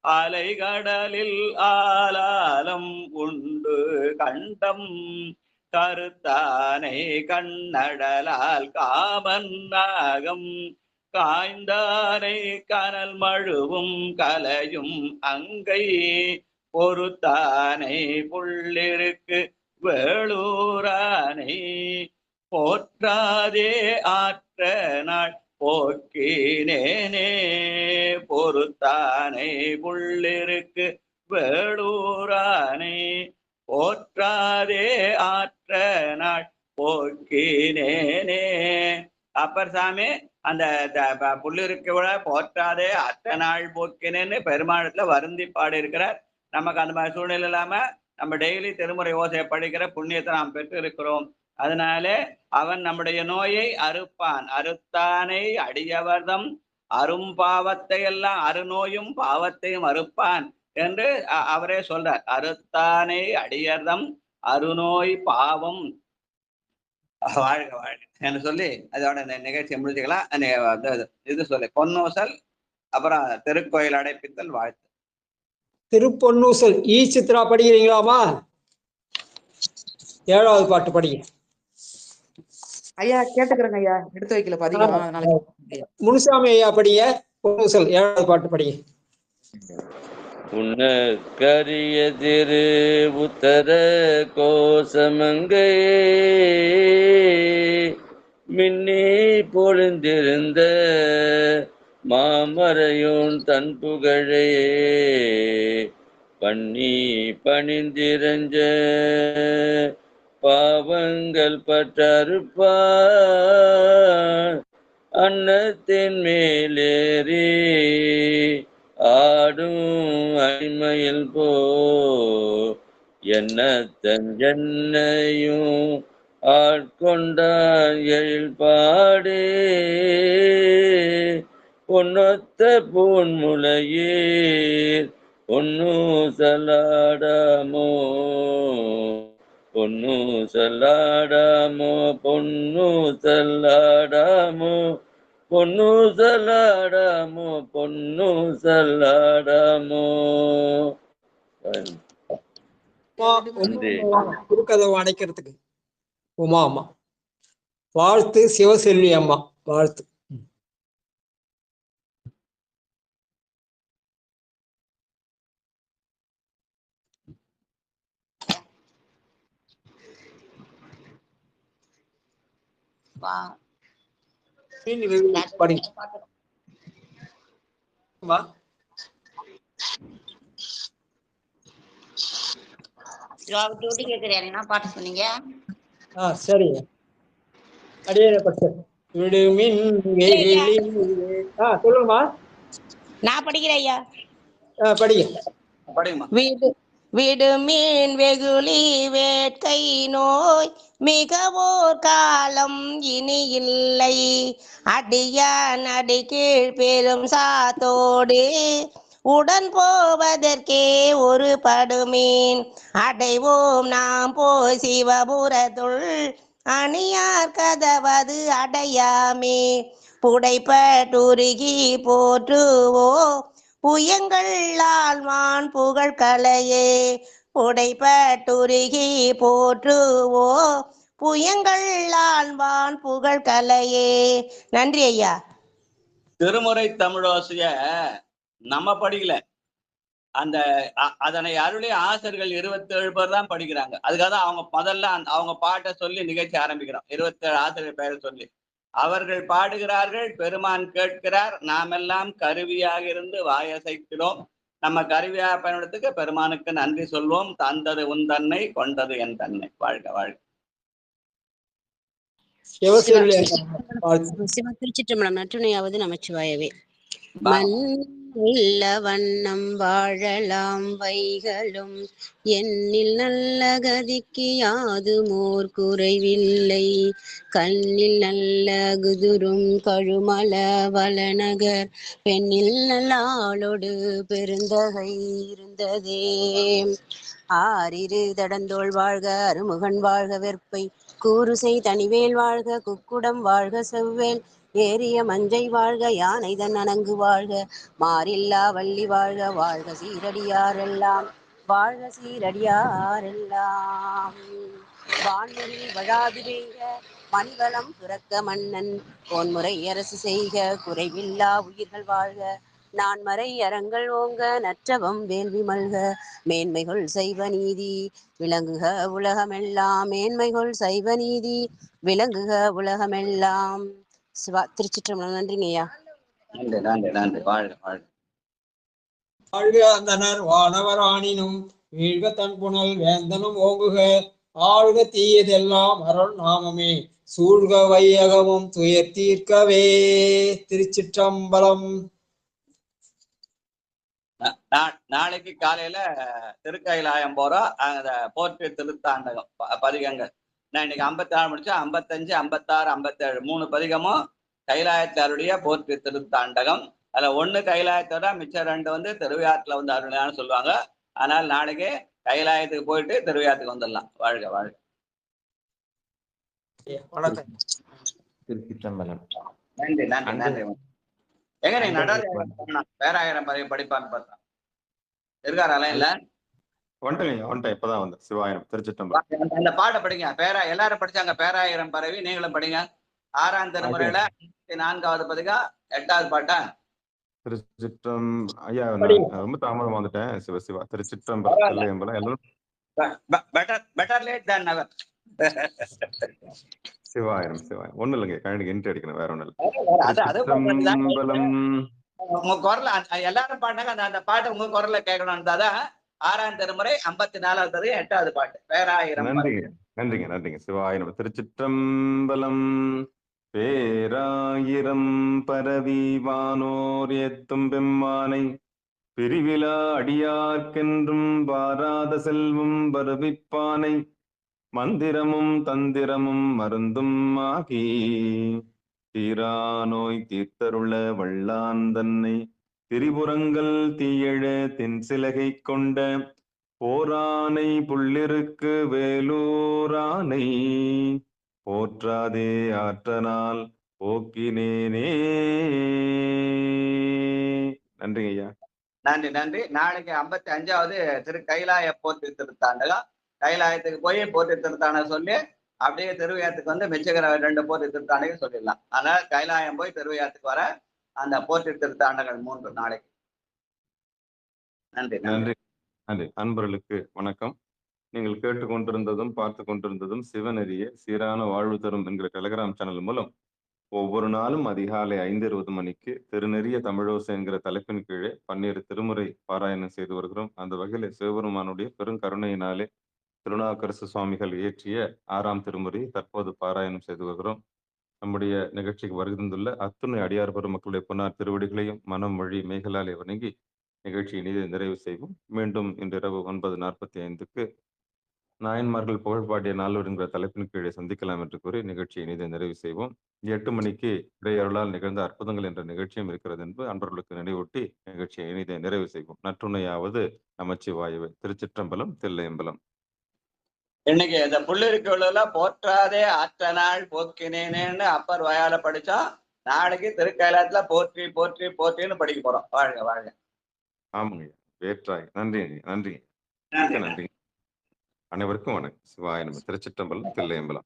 அலைகடலில் ஆலாலம் உண்டு கண்டம் கருத்தானை கண்ணடலால் காமன் நாகம் காய்ந்தானை கனல் மழுவும் கலையும் அங்கை பொறுத்தானை புள்ளிருக்கு வேளூரானை போற்றாதே ஆற்ற நாள் போக்கினேனே பொறுத்தானை புள்ளிருக்கு வேளூரானை போற்றாதே ஆற்ற நாள் போக்கினேனே. அப்பர் சாமி அந்த புள்ளிருக்கு விட போற்றாதே அற்ற நாள் போக்கினேன்னு பெருமாளத்துல வருந்தி பாடி இருக்கிறார். நமக்கு அந்த மாதிரி சூழ்நிலை இல்லாம நம்ம டெய்லி திருமுறை ஓசையை படிக்கிற புண்ணியத்தை நாம் பெற்று இருக்கிறோம். அதனாலே அவன் நம்முடைய நோயை அறுப்பான். அறுத்தானை அடியவர்தம் அரும்பாவத்தை எல்லாம் அருநோயும் பாவத்தையும் அறுப்பான் என்று அவரே சொல்றார். அறுத்தானை அடியர்தம் அருநோய் பாவம் வாழ்க வாழ்க என்று சொல்லி அதோட நிகழ்ச்சியை முடிச்சுக்கலாம். இது சொல்லி பொன்னூசல், அப்புறம் திருக்கோயில் அடைப்பித்தல் வாழ்த்து. திருப்பொன்னூசல் ஈ சித்ரா படிக்கிறீங்களாமா? 7வது பாட்டு படிங்க ஐயா. கேட்டுக்கிறேங்க ஐயா, எடுத்து வைக்கல பதிகம், அதனால. முனுசாமி ஐயா படிங்க. பொன்னூசல் 7வது பாட்டு படிங்க. உன்னற்கரிய திரு உத்தர கோசமங்கை மின்னி பொழிந்திருந்த மாமரையோன் தன் புகழே பண்ணி பணிந்திரஞ்ச பாவங்கள் பற்றறுப்பார் அன்னத்தின் மேலேறி ஆடும் அடிமையில் போ என்ன தஞ்சன்னையும் ஆட்கொண்டான் எழில் பாடே பொன்னொத்த பொன்முலையீர் பொன்னு சலாடாமோ பொன்னு சல்லாடாமோ பொன்னு சல்லாடாமோ பொன்னு சல்லாடாமோ பொன்னு சல்லாடாமோ. குறுக்கதவை அடைக்கிறதுக்கு உமா அம்மா வாழ்த்து. சிவசெல்வி அம்மா வாழ்த்து. டியூட்டி கேட்கிறேன், பாட்டு சொன்னீங்க. சரிங்க. அடியே பட்டு விடுமின் சொல்லுங்கம்மா. நான் படிக்கிறேன் ஐயா. படிங்க. விடுமீன் வெகுளி வேட்கை நோய் மிகவோர் காலம் இனி இல்லை அடியான் அடி கீழ் பெரும் சாத்தோடு உடன் போவதற்கே ஒரு படுமீன் அடைவோம் நாம் போய் சிவபுரத்துள் அணியார் கதவது அடையாமே புடைப்பட்டுருகி போற்றுவோ புயங்கள் ஆழ்வான் புகழ் கலையே புடைப்பட்டுருகி போற்றுவோ புயங்கள் ஆழ்வான் புகழ் கலையே. நன்றி ஐயா. திருமுறை தமிழோசைய நம்ம படிக்கல, அந்த அதனை அருளி ஆசிரியர்கள் 27 பேர் தான் படிக்கிறாங்க. அதுக்காக தான் அவங்க முதல்ல அவங்க பாட்டை சொல்லி நிகழ்ச்சி ஆரம்பிக்கிறோம். 27 ஆசிரியர் பெயரை சொல்லி அவர்கள் பாடுகிறார்கள், பெருமான் கேட்கிறார், நாமெல்லாம் கருவியாக இருந்து வாயசைக்கிறோம். நம்ம கருவியாக பயன்படுத்துக்கு பெருமானுக்கு நன்றி சொல்வோம். தந்தது உன் தன்னை, கொண்டது என் தன்னை. வாழ்க வாழ்க. திருச்சிற்றம்பலம். நற்றுணையாவது நமச்சிவாயவே. இல்ல வண்ணம் வாழலாம் வைகளும் எண்ணில் நல்ல கதிக்கு யாதுமோர் குறைவில்லை. கண்ணில் நல்ல குதுரும் கழுமல வளநகர் பெண்ணில் நல்லாளொடு பெருந்தகை இருந்ததே. ஆரிரு தடந்தோள் வாழ்க அருமுகன் வாழ்க வெற்பை கூறுசை தனிவேல் வாழ்க குக்குடம் வாழ்க செவ்வேல் ஏறிய மஞ்சை வாழ்க யானைதன் அணங்கு வாழ்க மாறில்லா வள்ளி வாழ்க வாழ்க சீரடியாரெல்லாம் வாழ்க சீரடியாரெல்லாம். வான்முறை வழாது பெய்க மணிவளம் துறக்க மன்னன் கோன்முறை அரசு செய்க குறைவில்லா உயிர்கள் வாழ்க நான்மறை அறங்கள் ஓங்க நற்றவம் வேள்வி மல்க மேன்மைகள் சைவ நீதி விளங்குக உலகமெல்லாம். மேன்மைகள் சைவ நீதி விளங்குக உலகமெல்லாம். சிவா திருச்சிற்றம்பலம். நன்றிங்கய்யா. நன்றி நன்றி நன்றி. வாழ்க வாழ்க. வாழ்க அந்தனர் வானவர் ஆணினும் வீழ்க தன் புனல் வேந்தனும் ஓங்குக ஆழ்க தீயதெல்லாம் அருள் நாமமே சூழ்க வையகமும் துயர் தீர்க்கவே. திருச்சிற்றம்பலம். நாளைக்கு காலையில திருக்கைலாயம் போறோம். அந்த போற்றி திருத்தாண்டகம் பதிகங்கள். நான் இன்னைக்கு 54 முடிச்சா 55, 56, 57 3 பதிகமும் கைலாயத்தாருடைய போற்றி திருத்தாண்டகம். அதுல 1 கைலாயத்தோட மிச்சம் 2 வந்து திருவையாற்றுல வந்து அருளான்னு சொல்லுவாங்க. ஆனால் நாளைக்கு கைலாயத்துக்கு போயிட்டு திருவையாற்றுக்கு வந்துடலாம். வாழ்க வாழ்க. திருச்சிற்றம்பலம். நன்றி நன்றி நன்றி. எங்க நீ பேராயிரம் படிப்பான்னு பார்த்தா இருக்காரால இல்ல வந்துட்டேன் இப்பதான் வந்து சிவாயிரம் திருச்சிற்றம்பலம். அந்த பாட்டை படிங்க. எல்லாரும் படிச்சாங்க. பேராயிரம் பரவி நீங்களும் படிங்க. 6ஆம் திருமுறையில 4வது பதிகம் 8வது பாட்டா திருச்சிற்றம். ஐயா நான் ரொம்ப தாமதம் வந்துட்டேன். சிவ சிவா திருச்சிற்றம்பலம் எல்லாரும் பெட்டர் லேட் தேன் நெவர். சிவாயிரம் சிவாயிரம். ஒண்ணு இல்லைங்க, கழனிக்கு என்ட்ரி அடிக்கணும், வேற ஒண்ணு இல்லை. உங்க குரல எல்லாரும் பாடினாங்க. அந்த பாட்டு உங்க குரல்ல கேட்கணும்ன்றதான் 6ஆம் திருமுறை 54வது பதிகம் 8வது பாட்டு பேராயிரம். நன்றிங்க நன்றிங்க நன்றிங்க. சிவாயிரம். திருச்சிற்றம்பலம். பேராயிரம் பரவி வானோர் ஏத்தும் பெம்மானை பிரிவிழா அடியார்க்கென்றும் வாராத செல்வம் வருவிப்பானை மந்திரமும் தந்திரமும் மருந்தும் ஆகி தீரா நோய் தீர்த்தருள வல்லான் தன்னை திரிபுரங்கள் தீயழ தென்சிலகை கொண்ட போரானை புள்ளிருக்கு வேலூரானை போற்றாதே ஆற்றனால் போக்கினேனே. நன்றிங்க ஐயா. நன்றி நன்றி. நாளைக்கு 55வது திரு கைலாய போற்றி திருத்தாண்டகம். கைலாயத்துக்கு போய் போற்றி திருத்தாண்டகம் சொல்லி அப்படியே திருவையாத்துக்கு வந்து மிச்சகிற 2 போற்றி திருத்தாண்டகம் சொல்லிடலாம். அதனால கைலாயம் போய் திருவையாத்துக்கு வர அந்த போற்றி திருத்தாண்டங்கள் 3 நாளைக்கு. நன்றி நன்றி நன்றி. அன்பர்களுக்கு வணக்கம். நீங்கள் கேட்டுக்கொண்டிருந்ததும் பார்த்து கொண்டிருந்ததும் சிவநெறிய சீரான வாழ்வு தரும் என்கிற டெலிகிராம் சேனல் மூலம் ஒவ்வொரு நாளும் அதிகாலை 5:20 மணிக்கு திருநெறிய தமிழோசை என்கிற தலைப்பின் கீழே 12 திருமுறை பாராயணம் செய்து வருகிறோம். அந்த வகையில் சிவபெருமானுடைய பெருங்கருணையினாலே திருநாவுக்கரசு சுவாமிகள் இயற்றிய 6ஆம் திருமுறை தற்போது பாராயணம் செய்து வருகிறோம். நம்முடைய நிகழ்ச்சிக்கு வருகின்றுள்ள அத்துணை அடியார் பெருமக்களுடைய பொன்னார் திருவடிகளையும் மனம் மொழி மேகலாலே வணங்கி நிகழ்ச்சியை நிறைவு செய்வோம். மீண்டும் இன்று இரவு 9:45க்கு நாயன்மார்கள் புகழ்பாடிய நால்வர் என்கிற தலைப்பின் கீழே சந்திக்கலாம் என்று கூறி நிகழ்ச்சியை நிறைவு செய்வோம். 8 மணிக்கு இடையருளால் நிகழ்ந்த அற்புதங்கள் என்ற நிகழ்ச்சியும் இருக்கிறது என்று அன்பர்களுக்கு நினைவூட்டி நிகழ்ச்சியை நிறைவு செய்வோம். நற்றுணையாவது நமச்சிவாயவே. திருச்சிற்றம்பலம் தில்லையம்பலம். இன்னைக்கு இந்த புள்ளிருக்கு உள்ள போற்றாதே ஆற்றநாள் போக்கினேனேன்னு அப்பர் வாயால படிச்சோம். நாளைக்கு திருக்கைலாயத்துல போற்றி போற்றி போற்றின்னு படிக்க போறோம். வாழ்க வாழ்க. ஆமாங்க, வேற்றாய். நன்றி நன்றி நன்றி. அனைவருக்கும் வணக்கம். சிவாய நம. திருச்சிற்றம்பலம் தில்லையம்பலம்.